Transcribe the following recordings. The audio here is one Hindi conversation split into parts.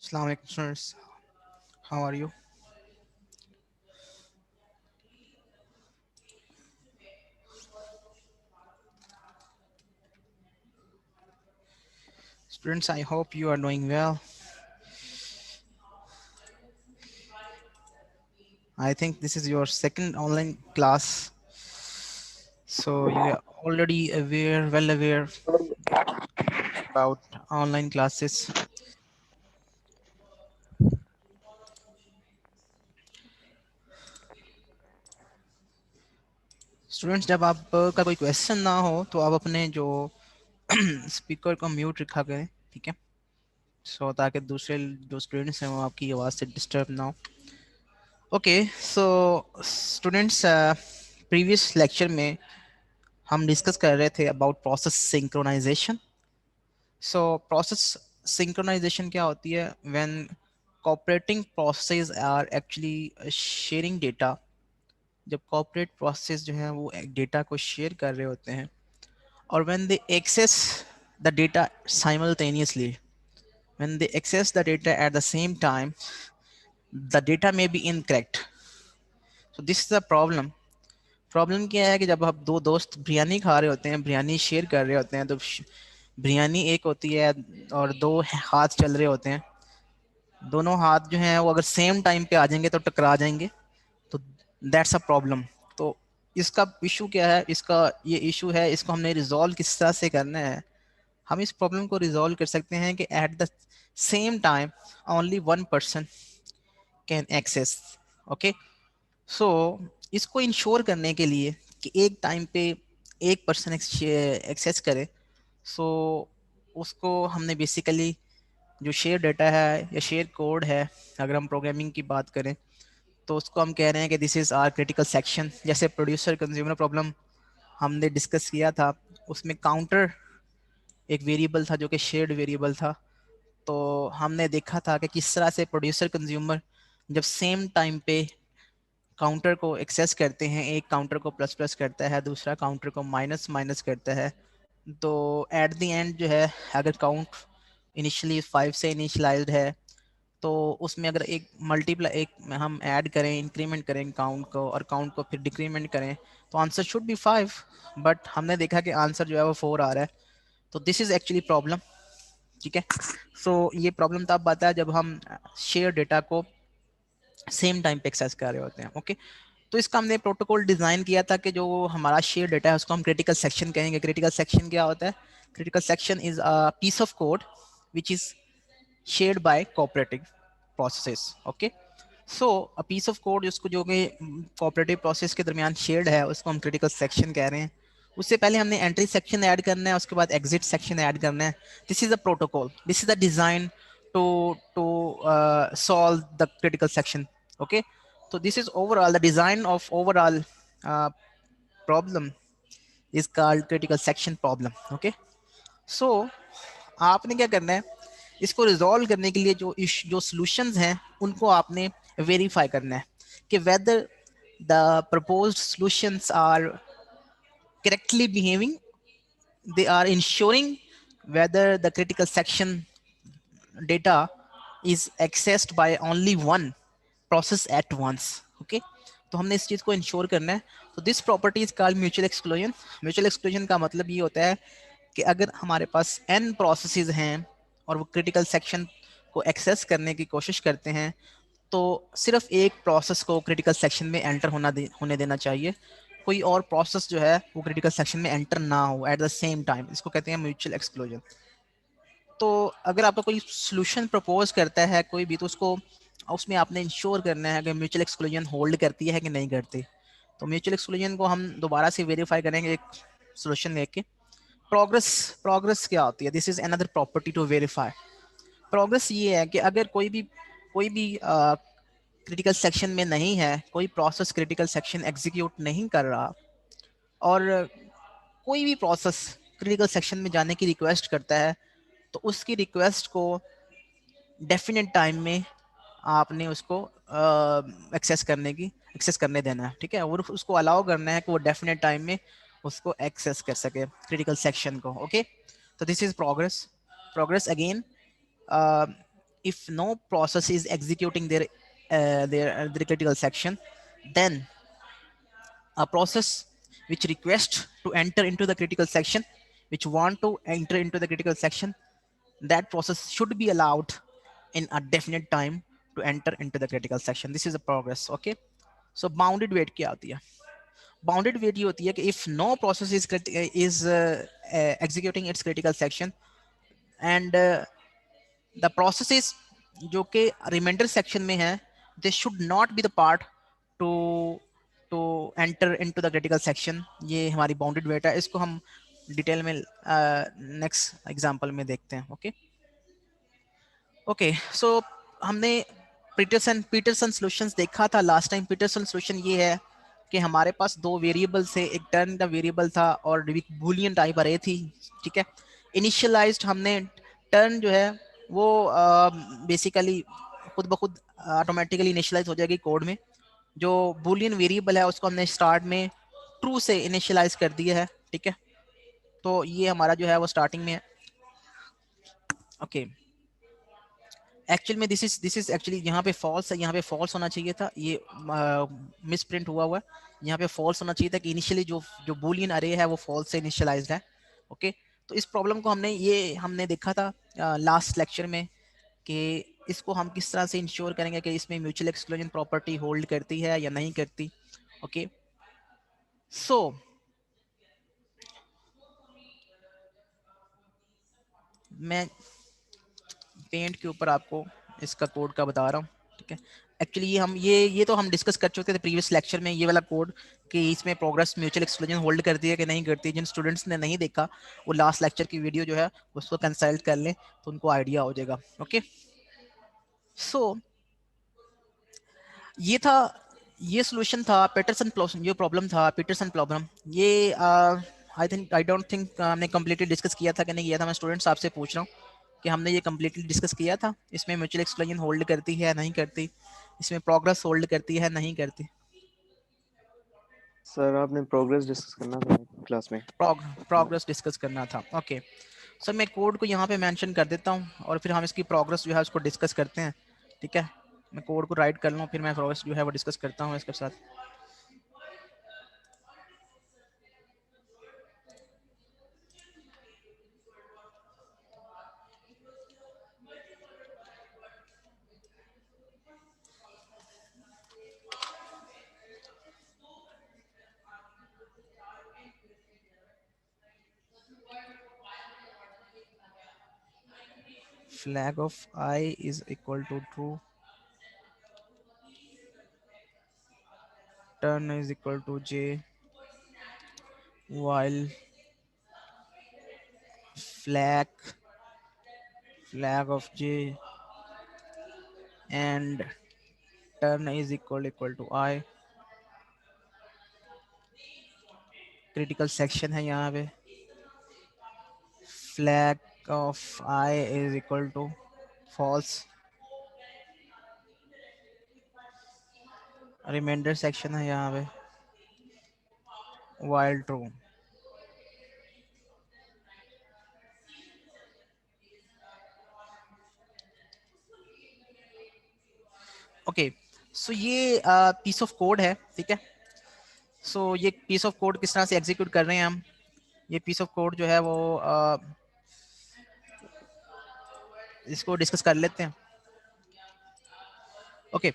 Assalamu alaikum students. How are you? Students, I hope you are doing well. I think this is your second online class. So you are already aware, well aware about online classes. Students जब आप का कोई क्वेश्चन ना हो तो आप अपने जो स्पीकर को म्यूट रखा करें, ठीक है? सो ताकि दूसरे जो स्टूडेंट्स हैं वो आपकी आवाज़ से डिस्टर्ब ना हो। Okay, so students, previous lecture में हम डिस्कस कर रहे थे about process synchronization. So process synchronization क्या होती है? When cooperating process are actually sharing data. जब कोऑपरेट प्रोसेस जो है वो डेटा को शेयर कर रहे होते हैं और when they access the data simultaneously, when they access the data at the same time, the data may be incorrect. So this is the problem. Problem क्या है कि जब आप दो दोस्त बिरयानी खा रहे होते हैं, बिरयानी शेयर कर रहे होते हैं, तो बिरयानी एक होती है और दो हाथ चल रहे होते हैं। दोनों हाथ जो हैं वो अगर सेम टाइम पे आ जाएंगे तो टकरा जाएंगे। तो दैट्स अ प्रॉब्लम। तो इसका इशू क्या है? इसका ये इशू है, इसको हमने रिजॉल्व किस तरह से करना है? हम इस प्रॉब्लम को रिजॉल्व कर सकते हैं कि at the same time only one person can access. Okay, so इसको इंश्योर करने के लिए कि एक टाइम पे एक पर्सन एक्सेस करे, सो उसको हमने बेसिकली जो शेयर डाटा है या शेयर कोड है, अगर हम प्रोग्रामिंग की बात करें तो उसको हम कह रहे हैं कि this is our critical section. जैसे प्रोड्यूसर कंज्यूमर प्रॉब्लम हमने डिस्कस किया था, उसमें काउंटर एक वेरिएबल था जो कि शेयर्ड वेरिएबल था। तो हमने देखा था कि किस तरह से प्रोड्यूसर कंज्यूमर जब सेम टाइम पे काउंटर को एक्सेस करते हैं, एक काउंटर को प्लस प्लस करता है, दूसरा काउंटर को माइनस माइनस करता है। तो एट द एंड जो है, अगर काउंट इनिशियली 5 से इनिशियलाइज्ड है तो उसमें अगर एक मल्टीप्लाई एक हम ऐड करें, इंक्रीमेंट करें काउंट को और काउंट को फिर डिक्रीमेंट करें तो आंसर शुड बी 5। बट हमने देखा कि आंसर जो है वो 4 आ रहा है। तो दिस इज़ एक्चुअली प्रॉब्लम, ठीक है? सो ये प्रॉब्लम तब आता है जब हम शेयर डेटा को सेम टाइम पे एक्सेस कर रहे होते हैं। ओके, तो इसका हमने प्रोटोकॉल डिज़ाइन किया था कि जो हमारा शेयर डेटा है उसको हम क्रिटिकल सेक्शन कहेंगे। क्रिटिकल सेक्शन क्या होता है? Critical section is a piece of code which is shared by cooperative processes. Okay, so a piece of code जिसको जो कि cooperative process के दरमियान shared है उसको हम critical section कह रहे हैं। उससे पहले हमने entry section ऐड करना है, उसके बाद exit section ऐड करना है। This is a protocol, this is the design to solve the critical section. Okay, so this is overall the design of overall uh, problem is called critical section problem. Okay, so आपने क्या करना है? इसको रिजॉल्व करने के लिए जो सॉल्यूशंस हैं उनको आपने वेरीफाई करना है कि whether the proposed solutions are correctly behaving, they are ensuring whether the critical section data is accessed by only one process at once. Okay, तो हमने इस चीज़ को इंश्योर करना है। तो this property is called mutual exclusion. Mutual exclusion का मतलब ये होता है कि अगर हमारे पास n प्रोसेसेस हैं और वो क्रिटिकल सेक्शन को एक्सेस करने की कोशिश करते हैं तो सिर्फ एक प्रोसेस को क्रिटिकल सेक्शन में एंटर होने देना चाहिए। कोई और प्रोसेस जो है वो क्रिटिकल सेक्शन में एंटर ना हो एट द सेम टाइम, इसको कहते हैं म्यूचुअल एक्सक्लूजन। तो अगर आपका कोई सोल्यूशन प्रपोज करता है कोई भी, तो उसको उसमें आपने इंश्योर करना है कि म्यूचुअल एक्सक्लूजन होल्ड करती है कि नहीं करती। तो म्यूचुअल एक्सक्लूजन को हम दोबारा से वेरीफाई करेंगे एक सोल्यूशन लेके। प्रोग्रेस, प्रोग्रेस क्या होती है? This is another property to verify. Progress ये है कि अगर कोई भी क्रिटिकल सेक्शन में नहीं है, कोई प्रोसेस क्रिटिकल सेक्शन एग्जीक्यूट नहीं कर रहा और कोई भी प्रोसेस क्रिटिकल सेक्शन में जाने की रिक्वेस्ट करता है, तो उसकी रिक्वेस्ट को डेफिनेट टाइम में आपने उसको एक्सेस करने देना है, ठीक है? और उसको अलाउ करना है कि वो डेफिनेट टाइम में उसको एक्सेस कर सके क्रिटिकल सेक्शन को। ओके, तो this is progress. Progress again if no process is executing their critical section, then a process which requests to enter into the critical section, which want to enter into the critical section, that process should be allowed in a definite time to enter into the critical section. This is a progress. Okay, so bounded wait क्या होती है? Bounded wait ये होती है कि if no process is executing its critical section and the processes जो कि रिमाइंडर सेक्शन में है, they should not be the part to to enter into the critical section. ये हमारी बाउंडेड वेट है, इसको हम डिटेल में नेक्स्ट एग्जांपल में देखते हैं. ओके ओके सो हमने पीटरसन सॉल्यूशंस देखा था लास्ट टाइम. पीटरसन सॉल्यूशन ये है कि हमारे पास दो वेरिएबल से एक टर्न का वेरिएबल था और बूलियन टाइप अरे थी. ठीक है, इनिशियलाइज्ड हमने टर्न जो है वो बेसिकली खुद ब खुद ऑटोमेटिकली इनिशियलाइज हो जाएगी कोड में. जो बूलियन वेरिएबल है उसको हमने स्टार्ट में ट्रू से इनिशियलाइज कर दिया है. ठीक है, तो ये हमारा जो है वो स्टार्टिंग में है. ओके एक्चुअल में दिस इज एक्चुअली यहाँ पे फॉल्स है, यहाँ पे फॉल्स होना चाहिए था. ये मिस प्रिंट हुआ हुआ है. यहाँ पे फॉल्स होना चाहिए था कि इनिशियली जो जो बूलियन अरे है वो फॉल्स से इनिशियलाइज्ड है. ओके तो इस प्रॉब्लम को हमने देखा था लास्ट लेक्चर में कि इसको हम किस तरह से इंश्योर करेंगे कि इसमें म्यूचुअल एक्सक्लूजन प्रॉपर्टी होल्ड करती है या नहीं करती. ओके सो मैं पेंट के ऊपर आपको इसका कोड का बता रहा हूँ. ठीक है, एक्चुअली ये तो हम डिस्कस कर चुके थे प्रीवियस लेक्चर में, ये वाला कोड कि इसमें प्रोग्रेस म्यूचुअल एक्सक्लूजन होल्ड करती है कि नहीं करती. जिन स्टूडेंट्स ने नहीं देखा वो लास्ट लेक्चर की वीडियो जो है उसको कंसल्ट कर लें तो उनको आइडिया हो जाएगा. ओके सो ये था, ये सोल्यूशन था पीटरसन प्रॉब्लम. जो प्रॉब्लम था पीटरसन प्रॉब्लम, ये आई डोंट थिंक हमने कम्प्लीटली डिस्कस किया था कि नहीं किया था. मैं स्टूडेंट्स आपसे पूछ रहा हूँ कि हमने ये कम्प्लीटली डिस्कस किया था. इसमें म्यूचुअल एक्सक्लूजन होल्ड करती है नहीं करती, इसमें प्रोग्रेस होल्ड करती है नहीं करती. सर आपने प्रोग्रेस डिस्कस करना था क्लास में. प्रोग्रेस डिस्कस करना था. ओके सर मैं कोड को यहाँ पे मेंशन कर देता हूँ और फिर हम इसकी प्रोग्रेस जो है उसको डिस्कस करते हैं. ठीक है, मैं कोड को राइट कर लूँ फिर मैं प्रोग्रेस जो है वो डिस्कस करता हूँ इसके साथ. Flag of I is equal to true, turn is equal to j, while flag of j and turn is equal to I. Critical section है यहाँ पे. Flag of I is equal to false, remainder section है यहाँ पे while true. ओके सो ये पीस ऑफ कोड है. ठीक है, सो ये पीस ऑफ कोड किस तरह से एग्जीक्यूट कर रहे हैं हम. ये पीस ऑफ कोड जो है वो इसको डिस्कस कर लेते हैं. ओके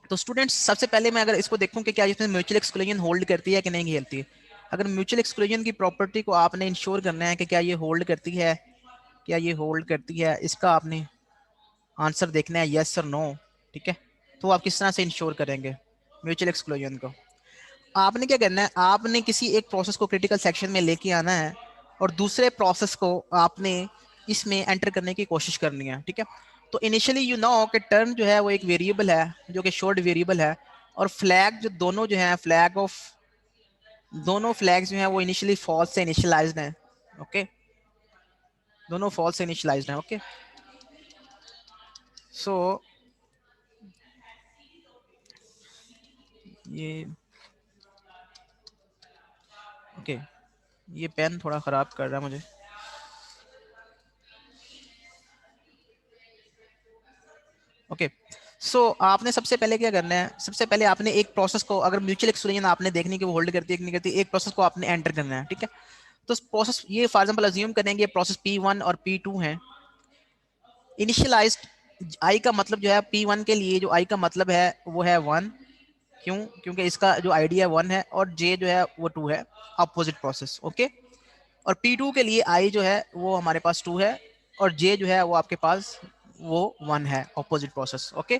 तो स्टूडेंट्स सबसे पहले मैं अगर इसको देखूं कि क्या इसमें म्यूचुअल एक्सक्लूजन होल्ड करती है कि नहीं खेलती है. अगर म्यूचुअल एक्सक्लूजन की प्रॉपर्टी को आपने इंश्योर करना है कि क्या ये होल्ड करती है, क्या ये होल्ड करती है, इसका आपने आंसर देखना है यस और नो. ठीक है, तो आप किस तरह से इंश्योर करेंगे म्यूचुअल एक्सक्लूजन को. आपने क्या करना है, आपने किसी एक प्रोसेस को क्रिटिकल सेक्शन में लेके आना है और दूसरे प्रोसेस को आपने इसमें एंटर करने की कोशिश करनी है. ठीक है, तो इनिशियली यू नो कि टर्न जो है वो एक वेरिएबल है जो कि शॉर्ट वेरिएबल है, और फ्लैग जो दोनों जो है फ्लैग ऑफ दोनों फ्लैग्स जो है वो इनिशियली फॉल्स से इनिशियलाइज्ड हैं. ओके दोनों फॉल्स से इनिशियलाइज्ड हैं. ओके सो ये ओके ये पेन थोड़ा ख़राब कर रहा है मुझे. ओके। सो आपने सबसे पहले क्या करना है, सबसे पहले आपने एक प्रोसेस को, अगर म्यूचुअल एक्सक्लूजन आपने देखनी कि वो होल्ड करती है कि नहीं करती, एक प्रोसेस को आपने एंटर करना है, ठीक है। तो प्रोसेस ये फॉर एग्जांपल अज्यूम करेंगे प्रोसेस P1 और P2 है। इनिशियलाइज्ड आई का मतलब जो है P1 के लिए जो आई का मतलब है वो है 1। क्यों? क्योंकि इसका जो आईडी है 1 है और जे जो है वो 2 है, अपोजिट प्रोसेस। ओके। और P2 के लिए आई जो है वो हमारे पास 2 है और जे जो है वो आपके पास वो 1 है, अपोजिट प्रोसेस। ओके।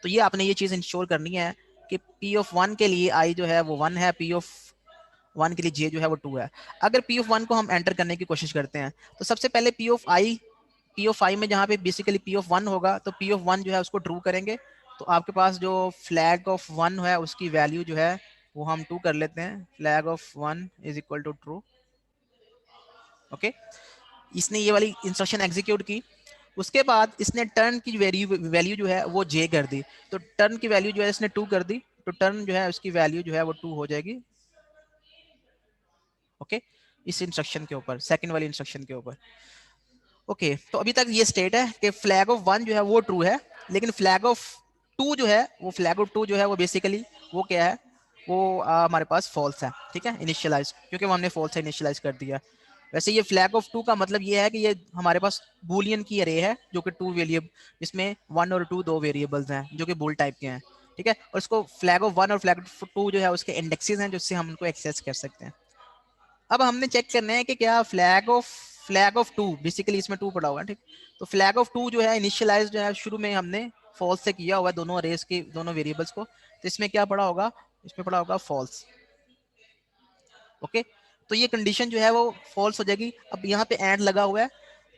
तो ये आपने ये चीज़ इंश्योर करनी है कि P(1) के लिए आई जो है वो 1 है, P(1) के लिए जे जो है वो 2 है। अगर P(1) को हम एंटर करने की कोशिश करते हैं तो सबसे पहले P(i) में जहाँ पे बेसिकली P(1) होगा तो P(1) जो है उसको ट्रू करेंगे। तो आपके पास जो फ्लैग ऑफ 1 है उसकी वैल्यू जो है वो हम 2 कर लेते हैं, flag of 1 is equal to true. Okay. इसने ये वाली इंस्ट्रक्शन एग्जीक्यूट की। उसके बाद इसने टर्न की वैल्यू जो है वो जे कर दी। तो टर्न की वैल्यू जो है इसने 2 कर दी, तो टर्न जो है उसकी वैल्यू जो है वो 2 हो जाएगी। ओके। इस इंस्ट्रक्शन के ऊपर, सेकंड वाली इंस्ट्रक्शन के ऊपर। ओके। तो अभी तक ये स्टेट है कि फ्लैग ऑफ 1 जो है वो ट्रू है, लेकिन फ्लैग ऑफ 2 जो है वो बेसिकली वो क्या है, वो हमारे पास फॉल्स है, ठीक है, इनिशियलाइज, क्योंकि वो हमने फॉल्स है इनिशियलाइज कर दिया। वैसे ये फ्लैग ऑफ 2 का मतलब ये है कि ये हमारे पास बूलियन की अरे है जो कि 2 वेरिएबल, इसमें 1 और 2 दो वेरिएबल्स हैं जो कि बूल टाइप के हैं, ठीक है। और इसको फ्लैग ऑफ 1 और फ्लैग ऑफ 2 जो है उसके इंडेक्सेस हैं जिससे हम उनको एक्सेस कर सकते हैं। अब हमने चेक करना है कि क्या फ्लैग ऑफ 2, बेसिकली इसमें 2 पड़ा हुआ है, ठीक। तो फ्लैग ऑफ 2 जो है इनिशियलाइज जो है शुरू में हमने फॉल्स से किया हुआ है दोनों अरेज के दोनों वेरिएबल्स को, तो इसमें क्या पड़ा होगा, इसमें पड़ा होगा फॉल्स। ओके। तो ये कंडीशन जो है वो फॉल्स हो जाएगी। अब यहाँ पे एंड लगा हुआ है,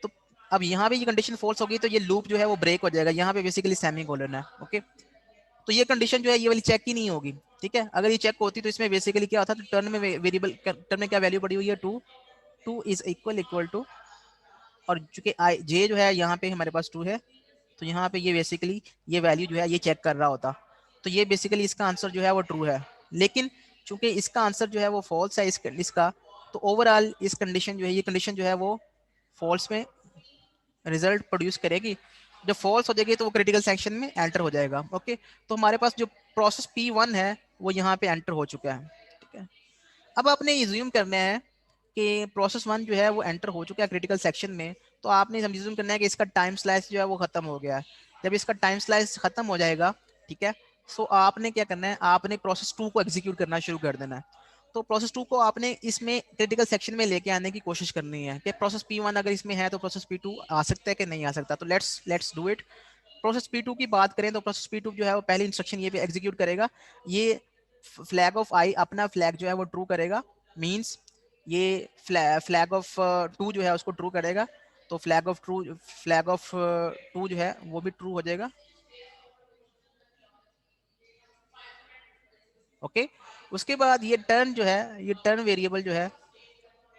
तो अब यहाँ पे ये कंडीशन फॉल्स होगी तो ये लूप जो है वो ब्रेक हो जाएगा। यहाँ पे बेसिकली सेमी कोलन है। ओके। तो ये कंडीशन जो है ये वाली चेक ही नहीं होगी, ठीक है। अगर ये चेक होती तो इसमें बेसिकली क्या होता, तो टर्न में वेरिएबल, टर्न में क्या वैल्यू पड़ी हुई है 2, 2 इज इक्वल टू, और चूंकि आई जे जो है यहाँ पे हमारे पास 2 है, तो यहाँ पे ये बेसिकली ये वैल्यू जो है ये चेक कर रहा होता। तो ये बेसिकली इसका आंसर जो है वो ट्रू है। लेकिन चूंकि इसका आंसर जो है वो फॉल्स है इसका, तो ओवरऑल इस कंडीशन जो है, ये कंडीशन जो है वो फॉल्स में रिजल्ट प्रोड्यूस करेगी। जब फॉल्स हो जाएगी तो वो क्रिटिकल सेक्शन में एंटर हो जाएगा। ओके। तो हमारे पास जो प्रोसेस P1 है वो यहाँ पे एंटर हो चुका है, ठीक है। अब आपने इज्यूम करना है कि प्रोसेस 1 जो है वो एंटर हो चुका है क्रिटिकल सेक्शन में, तो आपने इज्यूम करना है कि इसका टाइम स्लाइस जो है वो खत्म हो गया है। जब इसका टाइम स्लाइस खत्म हो जाएगा, ठीक है, सो आपने क्या करना है, आपने प्रोसेस 2 को एग्जीक्यूट करना शुरू कर देना है। तो प्रोसेस 2 को आपने इसमें क्रिटिकल सेक्शन में लेके आने की कोशिश करनी है कि प्रोसेस P1 अगर इसमें है तो प्रोसेस P2 आ सकता है कि नहीं आ सकता। तो let's do it. Process P2 की बात करें तो प्रोसेस P2 जो है वो पहली इंस्ट्रक्शन ये भी एग्जीक्यूट करेगा। ये फ्लैग ऑफ आई अपना फ्लैग जो है वो ट्रू करेगा, मींस ये फ्लैग ऑफ 2 जो है उसको ट्रू करेगा। तो फ्लैग ऑफ 2 जो है वो भी ट्रू हो जाएगा। ओके। उसके बाद ये टर्न जो है, ये टर्न वेरिएबल जो है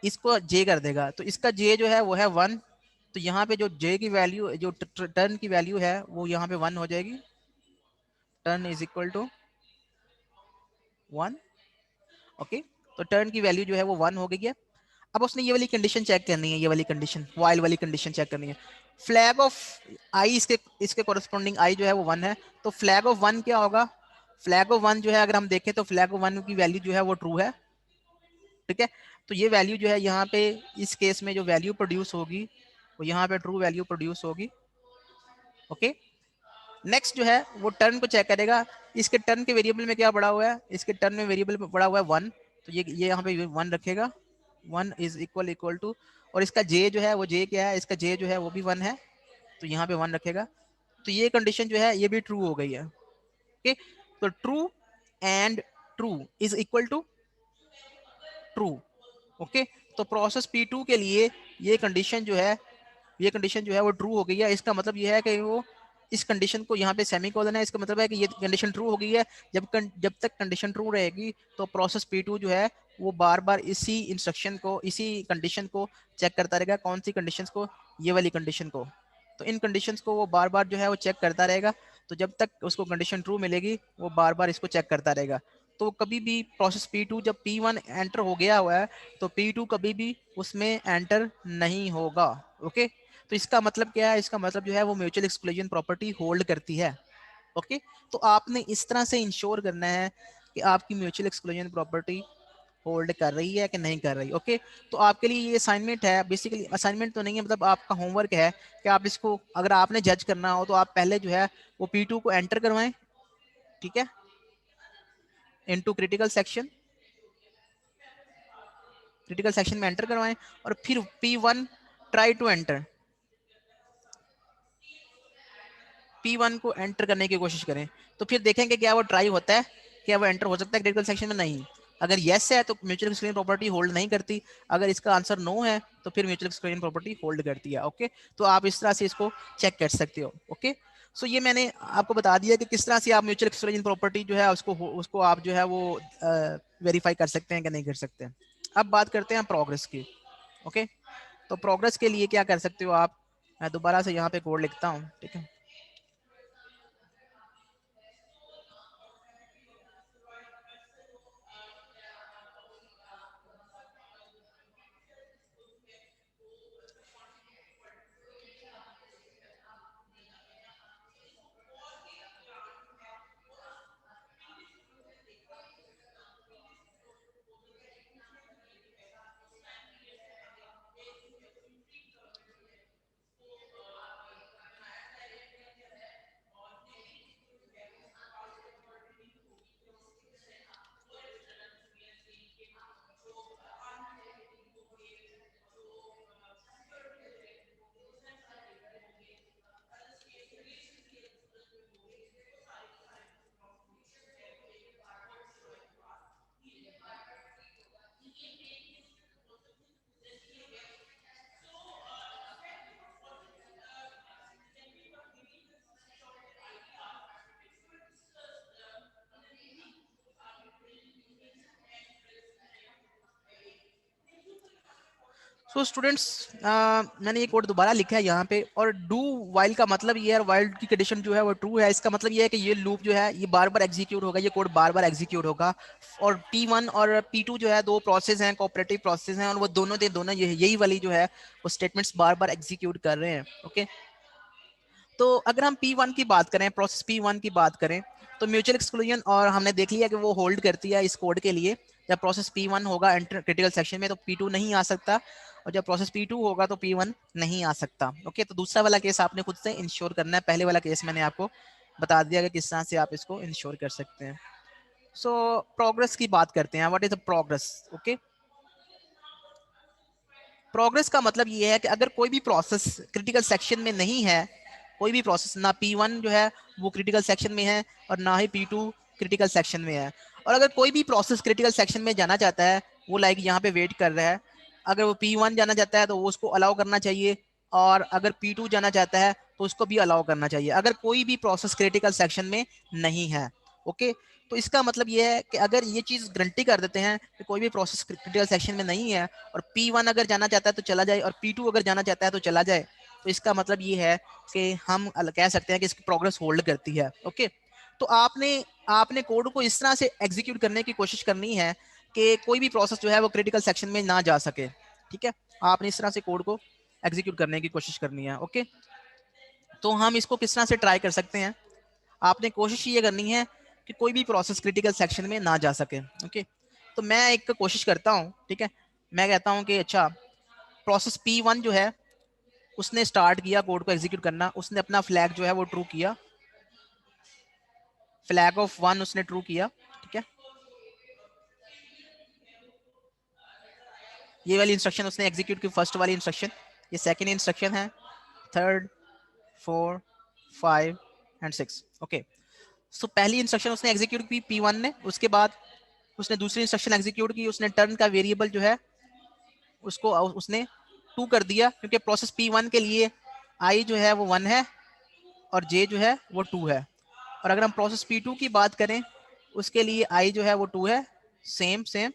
इसको जे कर देगा। तो इसका जे जो है वो है 1। तो यहाँ पे जो जे की वैल्यू, जो टर्न की वैल्यू है वो यहाँ पे 1 हो जाएगी। Turn is equal to 1। Okay. तो टर्न की वैल्यू जो है वो 1 हो गई है। अब उसने ये वाली कंडीशन चेक करनी है, ये वाली कंडीशन, वाइल वाली कंडीशन चेक करनी है। फ्लैग ऑफ आई, इसके इसके कोरस्पॉन्डिंग आई जो है वो 1 है। तो फ्लैग ऑफ 1 क्या होगा, फ्लैग ऑफ 1 जो है अगर हम देखें तो फ्लैग ऑफ 1 की वैल्यू जो है वो ट्रू है, ठीक है। तो ये वैल्यू जो है यहाँ पे इस केस में जो वैल्यू प्रोड्यूस होगी वो यहाँ पे ट्रू वैल्यू प्रोड्यूस होगी। ओके। नेक्स्ट जो है वो टर्न को चेक करेगा। इसके टर्न के वेरिएबल में क्या पड़ा हुआ है, इसके टर्न में वेरिएबल में पड़ा हुआ है 1। तो ये यहाँ पे 1 रखेगा, 1 इज इक्वल टू, और इसका जे जो है वो जे क्या है, इसका जे जो है वो भी 1 है, तो यहाँ पे 1 रखेगा। तो ये कंडीशन जो है ये भी ट्रू हो गई है। ओके। तो true and true is equal to true. Okay. तो प्रोसेस P2 के लिए ये कंडीशन जो है, ये कंडीशन जो है वो ट्रू हो गई है। इसका मतलब ये है कि वो इस कंडीशन को, यहाँ पे सेमीकोलन है, इसका मतलब है कि ये कंडीशन ट्रू हो गई है। जब तक कंडीशन ट्रू रहेगी तो प्रोसेस P2 जो है वो बार बार इसी इंस्ट्रक्शन को, इसी कंडीशन को चेक करता रहेगा। कौन सी कंडीशंस को, ये वाली कंडीशन को। तो इन कंडीशंस को वो बार बार जो है वो चेक करता रहेगा। तो जब तक उसको कंडीशन ट्रू मिलेगी वो बार बार इसको चेक करता रहेगा। तो कभी भी प्रोसेस P2 जब P1 एंटर हो गया हुआ है तो P2 कभी भी उसमें एंटर नहीं होगा। ओके। तो इसका मतलब क्या है, इसका मतलब जो है वो म्यूचुअल एक्सक्लूजन प्रॉपर्टी होल्ड करती है। ओके, तो आपने इस तरह से इंश्योर करना है कि आपकी म्यूचुअल एक्सक्लूजन प्रॉपर्टी होल्ड कर रही है कि नहीं कर रही। ओके, तो आपके लिए ये असाइनमेंट है, बेसिकली असाइनमेंट तो नहीं है, मतलब आपका होमवर्क है कि आप इसको, अगर आपने जज करना हो तो आप पहले जो है वो P2 को एंटर करवाएं, ठीक है, इनटू क्रिटिकल सेक्शन में एंटर करवाएं, और फिर P1 try to enter, P1 को एंटर करने की कोशिश करें, तो फिर देखेंगे क्या वो ट्राई होता है, क्या वो एंटर हो सकता है क्रिटिकल सेक्शन में, नहीं। अगर यस है तो म्यूचुअल एक्सक्लूजन प्रॉपर्टी होल्ड नहीं करती, अगर इसका आंसर नो है तो फिर म्यूचुअल एक्सक्लूजन प्रॉपर्टी होल्ड करती है। ओके, तो आप इस तरह से इसको चेक कर सकते हो। ओके, सो ये मैंने आपको बता दिया कि किस तरह से आप म्यूचुअल एक्सक्लूजन प्रॉपर्टी जो है उसको आप जो है वो वेरीफाई कर सकते हैं कि नहीं कर सकते हैं। अब बात करते हैं प्रोग्रेस की। ओके, तो प्रोग्रेस के लिए क्या कर सकते हो आप, मैं दोबारा से यहाँ पे कोड लिखता हूँ, ठीक है। सो स्टूडेंट्स, मैंने ये कोड दोबारा लिखा है यहाँ पे, और डू वाइल का मतलब ये है, वाइल की कंडीशन जो है वो ट्रू है, इसका मतलब ये है कि ये लूप जो है ये बार बार एग्जीक्यूट होगा, ये कोड बार बार एग्जीक्यूट होगा। और P1 और P2 जो है दो प्रोसेस हैं, कोऑपरेटिव प्रोसेस हैं, और वो दोनों यही वाली जो है वो स्टेटमेंट्स बार बार एग्जीक्यूट कर रहे हैं। ओके, तो अगर हम P1 की बात करें, प्रोसेस P1 की बात करें, तो म्यूचुअल एक्सक्लूजन और हमने देख लिया कि वो होल्ड करती है इस कोड के लिए। जब प्रोसेस P1 होगा एंटर क्रिटिकल सेक्शन में तो P2 नहीं आ सकता, और जब प्रोसेस P2 होगा तो P1 नहीं आ सकता। ओके, तो दूसरा वाला केस आपने खुद से इंश्योर करना है, पहले वाला केस मैंने आपको बता दिया कि किस तरह से आप इसको इंश्योर कर सकते हैं। सो प्रोग्रेस की बात करते हैं, what is the progress. Okay, progress का मतलब ये है कि अगर कोई भी प्रोसेस क्रिटिकल सेक्शन में नहीं है, कोई भी प्रोसेस, ना P1 जो है वो क्रिटिकल सेक्शन में है और ना ही P2 क्रिटिकल सेक्शन में है, और अगर कोई भी प्रोसेस क्रिटिकल सेक्शन में जाना चाहता है, वो लाइक यहाँ पे वेट कर रहा है, अगर वो P1 जाना चाहता है तो वो उसको अलाउ करना चाहिए, और अगर P2 जाना चाहता है तो उसको भी अलाउ करना चाहिए, अगर कोई भी प्रोसेस क्रिटिकल सेक्शन में नहीं है। ओके, तो इसका मतलब ये है कि अगर ये चीज़ गारंटी कर देते हैं कि कोई भी प्रोसेस क्रिटिकल सेक्शन में नहीं है, और P1 अगर जाना चाहता है तो चला जाए, और P2 अगर जाना चाहता है तो चला जाए, तो इसका मतलब ये है कि हम कह सकते हैं कि इसकी प्रोग्रेस होल्ड करती है। ओके, तो आपने आपने कोड को इस तरह से एग्जीक्यूट करने की कोशिश करनी है कि कोई भी प्रोसेस जो है वो क्रिटिकल सेक्शन में ना जा सके। ठीक है, आपने इस तरह से कोड को एग्जीक्यूट करने की कोशिश करनी है। ओके, तो हम इसको किस तरह से ट्राई कर सकते हैं, आपने कोशिश ये करनी है कि कोई भी प्रोसेस क्रिटिकल सेक्शन में ना जा सके। ओके, तो मैं एक कोशिश करता हूँ, ठीक है, मैं कहता हूँ कि अच्छा, प्रोसेस P1 जो है उसने स्टार्ट किया कोड को एग्जीक्यूट करना, उसने अपना फ्लैग जो है वो ट्रू किया, फ्लैग ऑफ 1 उसने ट्रू किया। ठीक है, ये वाली इंस्ट्रक्शन उसने एग्जीक्यूट की, फर्स्ट वाली इंस्ट्रक्शन, ये सेकेंड इंस्ट्रक्शन है, थर्ड, 4, 5 एंड 6। ओके, सो पहली इंस्ट्रक्शन उसने एग्जीक्यूट की P1 ने, उसके बाद उसने दूसरी इंस्ट्रक्शन एग्जीक्यूट की, उसने टर्न का वेरिएबल जो है उसको उसने 2 कर दिया, क्योंकि प्रोसेस P1 के लिए I जो है वो 1 है और J जो है वो 2 है। और अगर हम प्रोसेस P2 की बात करें, उसके लिए I जो है वो 2 है, सेम सेम,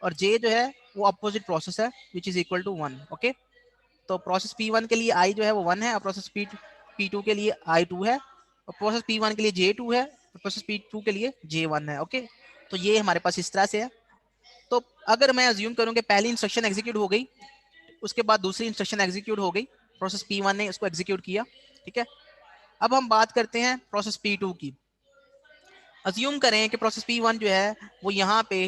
और J जो है वो अपोजिट प्रोसेस है which is equal to 1। Okay, तो प्रोसेस P1 के लिए I जो है वो 1 है, और प्रोसेस P2 के लिए I 2 है, और प्रोसेस P1 के लिए J 2 है, और प्रोसेस P2 के लिए J 1 है। ओके, तो ये हमारे पास इस तरह से है। तो अगर मैं अज्यूम करूं कि पहली इंस्ट्रक्शन एग्जीक्यूट हो गई, उसके बाद दूसरी इंस्ट्रक्शन एग्जीक्यूट हो गई, प्रोसेस P1 ने उसको एग्जीक्यूट किया, ठीक है। अब हम बात करते हैं प्रोसेस P2 की। अज्यूम करें कि प्रोसेस P1 जो है वो यहाँ पे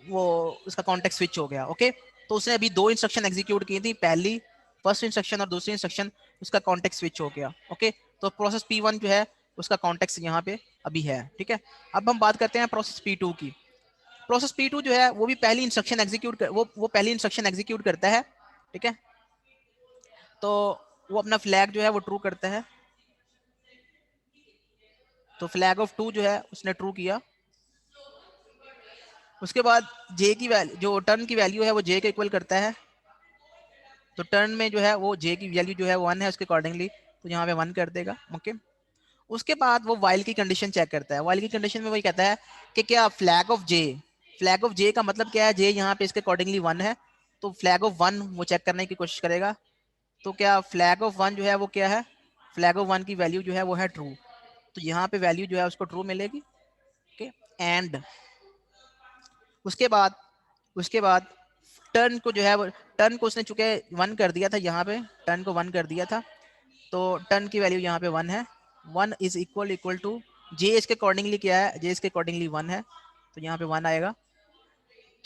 वो उसका कॉन्टेक्स्ट स्विच हो गया, ओके। तो उसने अभी दो इंस्ट्रक्शन एग्जीक्यूट की थी, पहली फर्स्ट इंस्ट्रक्शन और दूसरी इंस्ट्रक्शन, उसका कॉन्टेक्स्ट स्विच हो गया, ओके। तो प्रोसेस P1 जो है उसका कॉन्टेक्स्ट यहाँ पे अभी है, ठीक है। अब हम बात करते हैं प्रोसेस P2 की। प्रोसेस P2 जो है वो भी पहली इंस्ट्रक्शन एग्जीक्यूट कर, वो पहली इंस्ट्रक्शन एग्जीक्यूट करता है, ठीक है। तो वो अपना फ्लैग जो है वो ट्रू करता है, तो फ्लैग ऑफ 2 जो है उसने ट्रू किया। उसके बाद जे की वैल्यू, जो टर्न की वैल्यू है वो जे के इक्वल करता है, तो टर्न में जो है वो जे की वैल्यू जो है 1 है उसके अकॉर्डिंगली, तो यहाँ पे 1 कर देगा, ओके। उसके बाद वो वाइल की कंडीशन चेक करता है। वाइल की कंडीशन में वही कहता है कि क्या फ्लैग ऑफ जे का मतलब क्या है, जे यहाँ पे इसके अकॉर्डिंगली 1 है, तो फ्लैग ऑफ 1 वो चेक करने की कोशिश करेगा। तो क्या फ्लैग ऑफ 1 जो है वो क्या है, फ्लैग ऑफ 1 की वैल्यू जो है वो है ट्रू, तो यहाँ पे वैल्यू जो है उसको ट्रू मिलेगी, ओके। एंड उसके बाद टर्न को जो है वो, टर्न को उसने चूंकि 1 कर दिया था, यहाँ पे टर्न को 1 कर दिया था, तो टर्न की वैल्यू यहाँ पे 1 है। 1 इज इक्वल टू जे इसके अकॉर्डिंगली क्या है, जे इसके अकॉर्डिंगली 1 है, तो यहाँ पे 1 आएगा।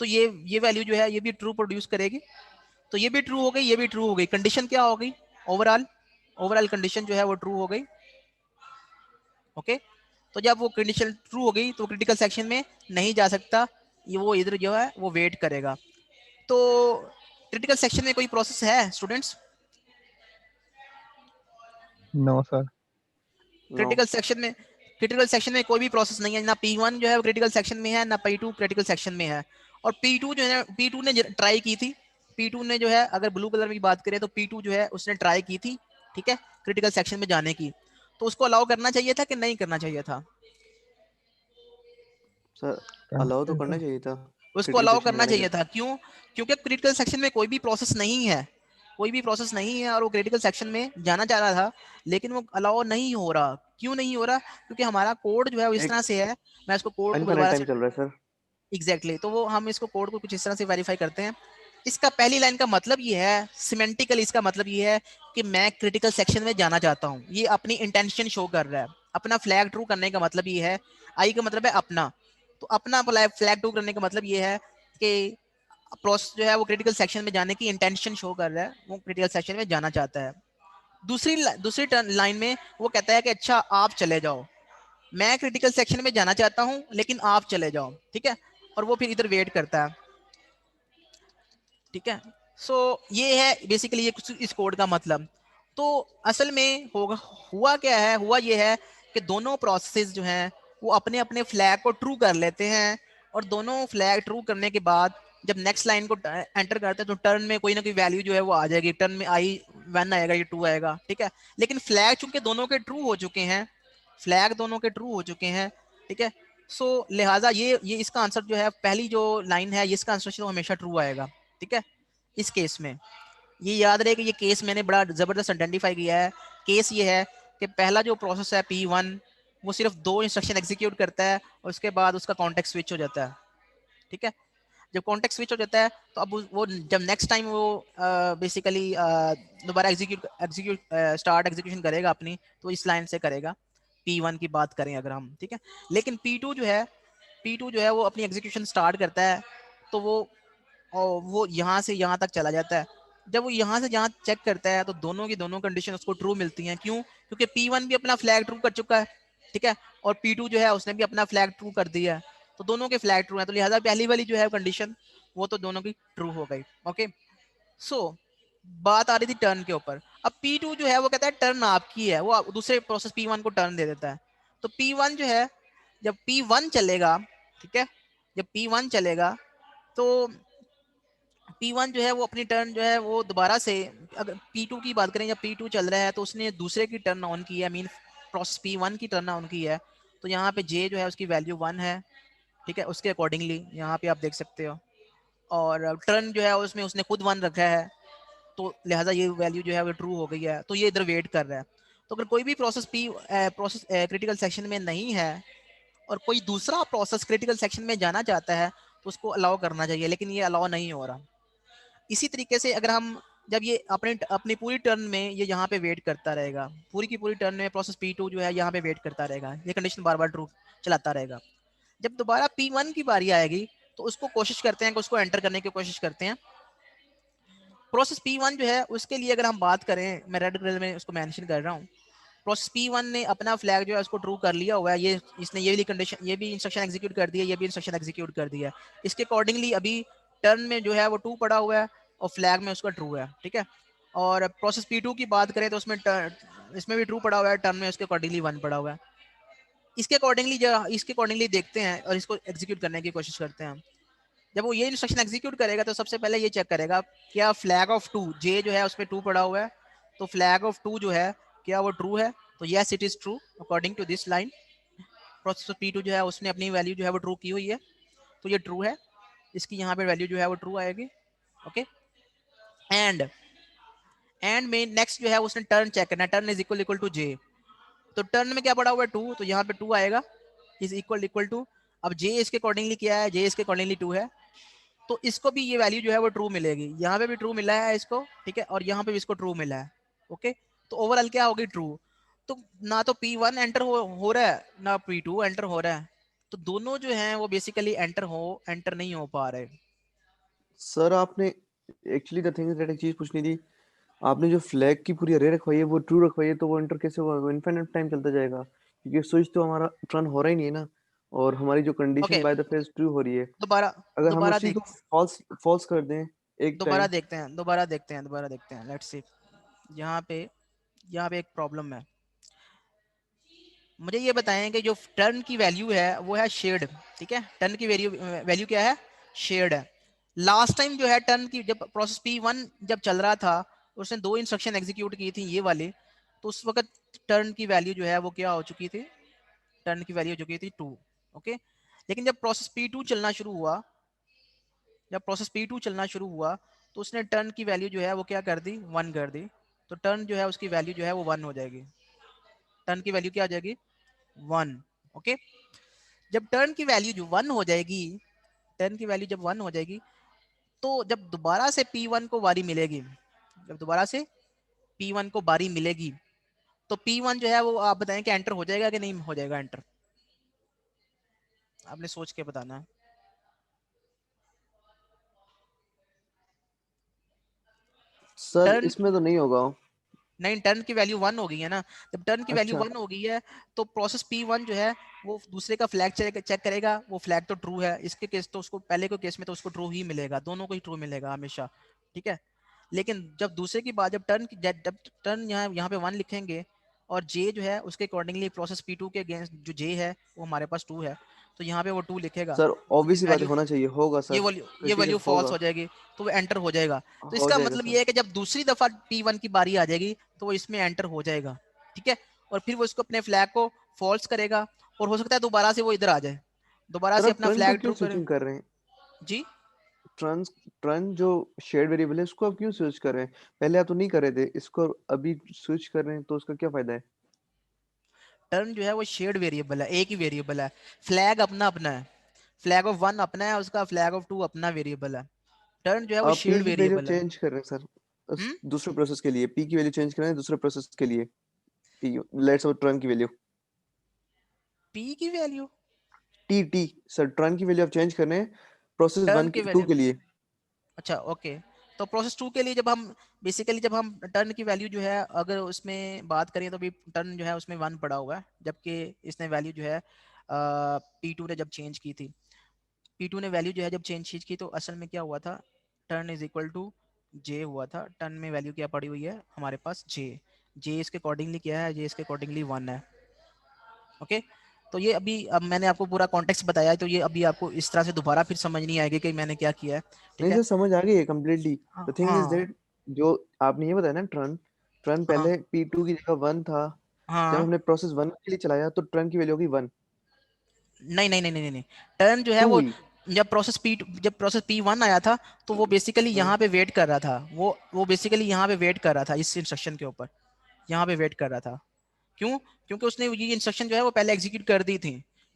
तो ये वैल्यू जो है ये भी ट्रू प्रोड्यूस करेगी, तो ये भी ट्रू हो गई, ये भी ट्रू हो गई। कंडीशन क्या हो गई, ओवरऑल ओवरऑल कंडीशन जो है वो ट्रू हो गई, ओके। तो जब वो कंडीशन ट्रू हो गई तो क्रिटिकल सेक्शन में नहीं जा सकता, ये वो इधर जो है वो वेट करेगा। तो क्रिटिकल सेक्शन में कोई प्रोसेस है students? No sir. No. Critical section में कोई भी प्रोसेस नहीं है, ना P1 जो है वो क्रिटिकल सेक्शन में है, ना P2 क्रिटिकल सेक्शन में है। और P2 जो है, P2 ने ट्राई की थी, P2 ने जो है, अगर ब्लू कलर में बात करें तो P2 जो है उसने ट्राई की थी, ठीक है, क्रिटिकल सेक्शन में जाने की। तो उसको अलाउ करना चाहिए था कि नहीं करना चाहिए था? सर करना अलाउ तो चाहिए करना था। चाहिए था उसको क्रिटिकल अलाउ सेक्शन में करना जाने के चाहिए लिए। था, क्यों? क्योंकि क्रिटिकल सेक्शन में कोई भी प्रोसेस नहीं है, कोई भी प्रोसेस नहीं है, और वो क्रिटिकल सेक्शन में जाना चाह रहा था, लेकिन वो अलाउ नहीं हो रहा। क्यों नहीं हो रहा? क्योंकि हमारा कोड जो है वो इस एक तरह से है, मैं इसको कोड को इनफाइनाइट दोबारा टाइम से, चल रहा है सर। एग्जैक्टली तो वो हम इसको कोड को कुछ इस तरह से वेरीफाई करते हैं। इसका पहली लाइन का मतलब ये है, सिमेंटिकली इसका मतलब ये है कि मैं क्रिटिकल सेक्शन में जाना चाहता हूँ, ये अपनी इंटेंशन शो कर रहा है। अपना फ्लैग ट्रू करने का मतलब ये है, आई का मतलब है अपना, तो अपना फ्लैग ट्रू करने का मतलब ये है कि प्रोसेस जो है वो क्रिटिकल सेक्शन में जाने की इंटेंशन शो कर रहा है, वो क्रिटिकल सेक्शन में जाना चाहता है। दूसरी लाइन में वो कहता है कि अच्छा आप चले जाओ, मैं क्रिटिकल सेक्शन में जाना चाहता हूं लेकिन आप चले जाओ, ठीक है। और वो फिर इधर वेट करता है, ठीक है। सो ये है बेसिकली ये कुछ इस कोड का मतलब। तो असल में होगा, हुआ क्या है, हुआ ये है कि दोनों प्रोसेसेस जो हैं वो अपने अपने फ्लैग को ट्रू कर लेते हैं, और दोनों फ्लैग ट्रू करने के बाद जब नेक्स्ट लाइन को एंटर करते हैं तो टर्न में कोई ना कोई वैल्यू जो है वो आ जाएगी, टर्न में आई 1 आएगा, ये 2 आएगा, ठीक है। लेकिन फ्लैग चूंकि दोनों के ट्रू हो चुके हैं, फ्लैग दोनों के ट्रू हो चुके हैं, ठीक है। सो लिहाजा ये इसका आंसर जो है, पहली जो लाइन है इसका आंसर तो हमेशा ट्रू आएगा, ठीक है। इस केस में ये याद रहे कि ये केस मैंने बड़ा जबरदस्त आइडेंटिफाई किया है। केस ये है कि पहला जो प्रोसेस है P1 वो सिर्फ 2 इंस्ट्रक्शन एग्जीक्यूट करता है और उसके बाद उसका कॉन्टेक्स्ट स्विच हो जाता है, ठीक है। जब कॉन्टेक्स्ट स्विच हो जाता है तो अब वो जब नेक्स्ट टाइम वो बेसिकली दोबारा एग्जीक्यूट एग्जीक्यूट स्टार्ट एग्जीक्यूशन करेगा अपनी, तो इस लाइन से करेगा, P1 की बात करें अगर हम, ठीक है। लेकिन P2 जो है वो अपनी एग्जीक्यूशन स्टार्ट करता है, तो वो यहाँ से यहाँ तक चला जाता है। जब वो यहाँ से यहाँ चेक करता है तो दोनों की दोनों कंडीशन उसको ट्रू मिलती हैं। क्यों? क्योंकि P1 भी अपना फ्लैग ट्रू कर चुका है, ठीक है, और P2 जो है उसने भी अपना फ्लैग ट्रू कर दिया है, तो दोनों के फ्लैग ट्रू हैं, तो लिहाजा पहली वाली जो है कंडीशन वो तो दोनों की ट्रू हो गई, ओके। सो बात आ रही थी टर्न के ऊपर। अब P2 जो है वो कहता है टर्न आपकी है, वो दूसरे प्रोसेस P1 को टर्न दे देता है। तो P1 जो है, जब P1 चलेगा, ठीक है, जब P1 चलेगा तो P1 जो है वो अपनी टर्न जो है वो दोबारा से, अगर P2 की बात करें, जब P2 चल रहा है तो उसने दूसरे की टर्न ऑन की है, मीन प्रोसेस P1 की टर्न ऑन की है, तो यहाँ पे J जो है उसकी वैल्यू 1 है, ठीक है, उसके अकॉर्डिंगली यहाँ पे आप देख सकते हो। और टर्न जो है उसमें उसने खुद 1 रखा है, तो लिहाजा ये वैल्यू जो है वो ट्रू हो गई है, तो ये इधर वेट कर रहा है। तो अगर कोई भी प्रोसेस क्रिटिकल सेक्शन में नहीं है और कोई दूसरा प्रोसेस क्रिटिकल सेक्शन में जाना चाहता है तो उसको अलाउ करना चाहिए, लेकिन ये अलाउ नहीं हो रहा। इसी तरीके से अगर हम जब ये अपने अपनी पूरी टर्न में ये यहाँ पे वेट करता रहेगा, पूरी की पूरी टर्न में प्रोसेस P2 जो है यहाँ पे वेट करता रहेगा, ये कंडीशन बार बार ट्रू चलाता रहेगा। जब दोबारा P1 की बारी आएगी तो उसको कोशिश करते हैं कि उसको एंटर करने की कोशिश करते हैं। प्रोसेस P1 जो है उसके लिए अगर हम बात करें, मैं रेड कलर में उसको मेंशन कर रहा हूँ, प्रोसेस P1 ने अपना फ्लैग जो है उसको ट्रू कर लिया हुआ है, ये इसने ये वाली कंडीशन, ये भी इंस्ट्रक्शन एग्जीक्यूट कर दिया, ये भी इंस्ट्रक्शन एग्जीक्यूट कर दिया। इसके अकॉर्डिंगली अभी टर्न में जो है वो 2 पड़ा हुआ है और फ्लैग में उसका ट्रू है, ठीक है। और प्रोसेस P2 की बात करें तो उसमें इसमें भी ट्रू पड़ा हुआ है, टर्न में उसके अकॉर्डिंगली 1 पड़ा हुआ है। इसके अकॉर्डिंगली देखते हैं और इसको एग्जीक्यूट करने की कोशिश करते हैं। जब वो ये इंस्ट्रक्शन एग्जीक्यूट करेगा तो सबसे पहले ये चेक करेगा क्या फ्लैग ऑफ 2, जे जो है उसमें 2 पड़ा हुआ है, तो फ्लैग ऑफ 2 जो है क्या वो ट्रू है, तो yes it is true according to this line. Processor P2 जो है उसने अपनी वैल्यू जो है वो ट्रू की हुई है, तो ये ट्रू है, इसकी यहाँ पे वैल्यू जो है वो ट्रू आएगी। ओके, एंड में नेक्स्ट जो है उसने टर्न चेक करना है, turn is equal equal to J, तो टर्न में क्या पड़ा हुआ है 2, तो यहाँ पे 2 आएगा, इज इक्वल इक्वल टू, अब जे इसके अकॉर्डिंगली क्या है, जे इसके अकॉर्डिंगली 2 है, तो इसको भी ये वैल्यू जो है वो ट्रू मिलेगी, यहाँ पे भी ट्रू मिला है इसको, ठीक है, और यहाँ पे भी इसको ट्रू मिला है। ओके, तो ओवरऑल क्या होगी ट्रू। तो ना तो P1 एंटर हो रहा है ना P2 एंटर हो रहा है, तो दोनों जो हैं वो बेसिकली एंटर नहीं हो पा रहे। सर आपने actually the thing is that एक चीज पूछनी थी। आपने जो फ्लैग की पूरी अरे रखवाई है वो ट्रू रखवाई है, तो वो एंटर कैसे होगा? वो इनफाइनाइट टाइम चलता जाएगा, क्योंकि स्विच तो हमारा टर्न हो रहा ही नहीं है ना, और हमारी जो condition okay, by the phase true हो रही है। दोबारा अगर हम दोबारा उस चीज देख को फॉल्स फॉल्स कर दें एक दोबारा टाइम। देखते हैं, दोबारा देखते हैं, लेट्स सी। यहाँ पे यहाँ पे एक प्रॉब्लम है, मुझे ये बताएं कि जो टर्न की वैल्यू है वो है शेयर्ड, ठीक है, टर्न की वैल्यू वैल्यू क्या है, शेयर्ड है। लास्ट टाइम जो है टर्न की जब प्रोसेस P1 जब चल रहा था, उसने 2 इंस्ट्रक्शन एग्जीक्यूट की थी ये वाले, तो उस वक्त टर्न की वैल्यू जो है वो क्या हो चुकी थी, टर्न की वैल्यू हो चुकी थी 2। ओके, लेकिन जब प्रोसेस P2 चलना शुरू हुआ, जब प्रोसेस P2 चलना शुरू हुआ तो उसने टर्न की वैल्यू जो है वो क्या कर दी, 1 कर दी, तो टर्न जो है उसकी वैल्यू जो है वो 1 हो जाएगी, टर्न की वैल्यू क्या आ जाएगी, 1। ओके, जब टर्न की वैल्यू जो 1 हो जाएगी, टर्न की वैल्यू जब 1 हो जाएगी, तो जब दोबारा से P1 को बारी मिलेगी, जब दोबारा से P1 को बारी मिलेगी, तो P1 जो है वो आप बताएं कि एंटर हो जाएगा कि नहीं हो जाएगा एंटर, आपने सोच के बताना है। सर टर्न इसमें तो नहीं होगा। नहीं, टर्न की वैल्यू 1 हो गई है ना, जब टर्न की वैल्यू अच्छा 1 हो गई है तो प्रोसेस P1 जो है वो दूसरे का फ्लैग चेक करेगा, वो फ्लैग तो ट्रू है, इसके केस तो उसको पहले के केस में तो उसको ट्रू ही मिलेगा, दोनों को ही ट्रू मिलेगा हमेशा, ठीक है। लेकिन जब दूसरे की बात, जब टर्न यहाँ यहाँ पे 1 लिखेंगे और जे जो है उसके अकॉर्डिंगली प्रोसेस P2 के अगेंस्ट जो जे है वो हमारे पास 2 है, तो यहाँ पे वो 2 लिखेगा, सर, तो ऑब्वियस ही बात है, वैल्यू होना चाहिए, होगा ये सर। वैल्यू ये वैल्यू क्रिटिकल फॉल्स होगा। हो जाएगी, तो वो एंटर हो जाएगा। तो हो इसका जाएगा मतलब सर। ये है कि जब दूसरी दफा P1 की बारी आ जाएगी तो वो इसमें एंटर हो जाएगा, ठीक है, और फिर वो इसको अपने फ्लैग को फॉल्स करेगा, और हो सकता है दोबारा से वो इधर आ जाए, दोबारा सर से आप अपना ट्रन को फ्लैग क्यों ट्रू करे। स्विचिंग कर रहे हैं? जी, ट्रन ट्रन जो शेयर्ड वेरिएबल है उसको आप क्यों स्विच कर रहे हैं? पहले आप तो नहीं कर रहे थे इसको, अभी स्विच कर रहे हैं तो उसका क्या फायदा है? टर्न जो है वो शेयर्ड वेरिएबल है, एक ही वेरिएबल है, फ्लैग अपना अपना है, फ्लैग ऑफ 1 अपना है उसका, फ्लैग ऑफ 2 अपना वेरिएबल है, टर्न जो है वो आप पी शेयर्ड की वैल्यू वेरिएबल है। चेंज कर रहे हैं सर, उस हम्म, दूसरे प्रोसेस के लिए पी की वैल्यू चेंज कर रहे हैं दूसरे प्रोसेस के लिए। पी लेट्स सपोज ट्रन की वैल्यू पी की value, T T sir, turn की वैल्यू आप चेंज कर रहे हैं प्रोसेस टर्न वन की टू वैल्यू, के लिए। अच्छा ओके, तो प्रोसेस 2 के लिए जब हम बेसिकली जब हम टर्न की वैल्यू जो है अगर उसमें बात करें तो भी टर्न जो है उसमें 1 पड़ा हुआ है, जबकि इसने वैल्यू जो है P2 ने जब चेंज की थी, P2 ने वैल्यू जो है जब चेंज की तो असल में क्या हुआ था, टर्न इज इक्वल टू जे हुआ था, टर्न में वैल्यू क्या पड़ी हुई है हमारे पास जे, जे इसके अकॉर्डिंगली क्या है, जे इसके अकॉर्डिंगली 1 है। ओके, तो ये अभी अब मैंने आपको पूरा कॉन्टेक्स्ट बताया है, तो ये अभी आपको इस तरह से दोबारा फिर समझ नहीं आएगी कि मैंने क्या किया है, ठीक नहीं है। सर, समझ आ गई है कम्प्लीटली। द थिंग इज हाँ दैट जो आपने ये बताया ना, ट्रन ट्रन हाँ पहले पी टू की जगह वन था। जब हाँ, हमने प्रोसेस वन के लिए चलाया तो ट्रन की वैल्यू होगी वन। नहीं, टर्न जो है टू वो हुई। जब प्रोसेस P1 आया था तो वो बेसिकली हाँ। यहाँ पे वेट कर रहा था, वो बेसिकली यहाँ पे वेट कर रहा था इस इंस्ट्रक्शन के ऊपर, यहाँ पे वेट कर रहा था। क्यों? क्योंकि उसने ये इंस्ट्रक्शन जो है वो पहले एग्जीक्यूट कर दी थी,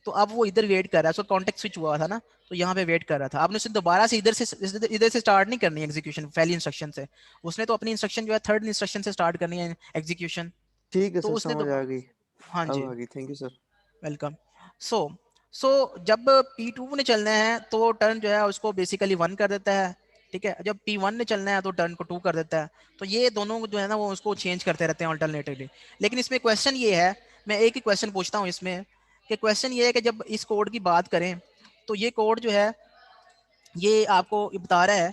तो अब वो इधर वेट कर रहा है, उसका कॉन्टेक्ट स्विच हुआ था ना, तो यहाँ पे वेट कर रहा था। आपने उसे दोबारा से इधर से स्टार्ट नहीं करनी एग्जीक्यूशन पहली इंस्ट्रक्शन से, उसने तो अपनी इंस्ट्रक्शन जो है थर्ड इंस्ट्रक्शन से स्टार्ट करनी है एग्जीक्यूशन। ठीक है तो सर, उसने समझ आ गई। हाँ अब जी, आ गई, थैंक यू सर। वेलकम। सो सो जब P2 ने चलना है तो टर्न जो है उसको बेसिकली 1 कर देता है, ठीक है। जब P1 ने चलना है तो टर्न को 2 कर देता है। तो ये दोनों जो है ना वो उसको चेंज करते रहते हैं अल्टरनेटिवली। लेकिन इसमें क्वेश्चन ये है, मैं एक ही क्वेश्चन पूछता हूँ इसमें, कि क्वेश्चन ये है कि जब इस कोड की बात करें तो ये कोड जो है ये आपको बता रहा है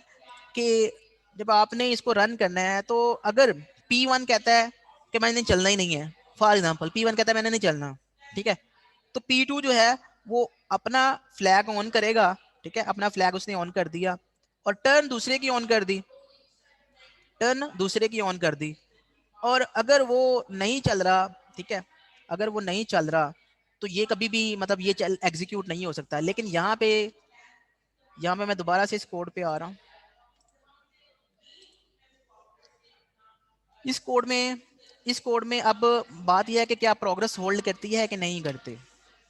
कि जब आपने इसको रन करना है तो अगर P1 कहता है कि मैंने चलना ही नहीं है, फॉर एग्जाम्पल P1 कहता है मैंने नहीं चलना, ठीक है, तो P2 जो है वो अपना फ्लैग ऑन करेगा, ठीक है, अपना फ्लैग उसने ऑन कर दिया और टर्न दूसरे की ऑन कर दी, टर्न दूसरे की ऑन कर दी। और अगर वो नहीं चल रहा, ठीक है, अगर वो नहीं चल रहा तो ये कभी भी मतलब ये चल एग्जीक्यूट नहीं हो सकता। लेकिन यहाँ पे मैं दोबारा से इस कोड पे आ रहा हूँ। इस कोड में इस कोड में अब बात यह है कि क्या प्रोग्रेस होल्ड करती है कि नहीं करती।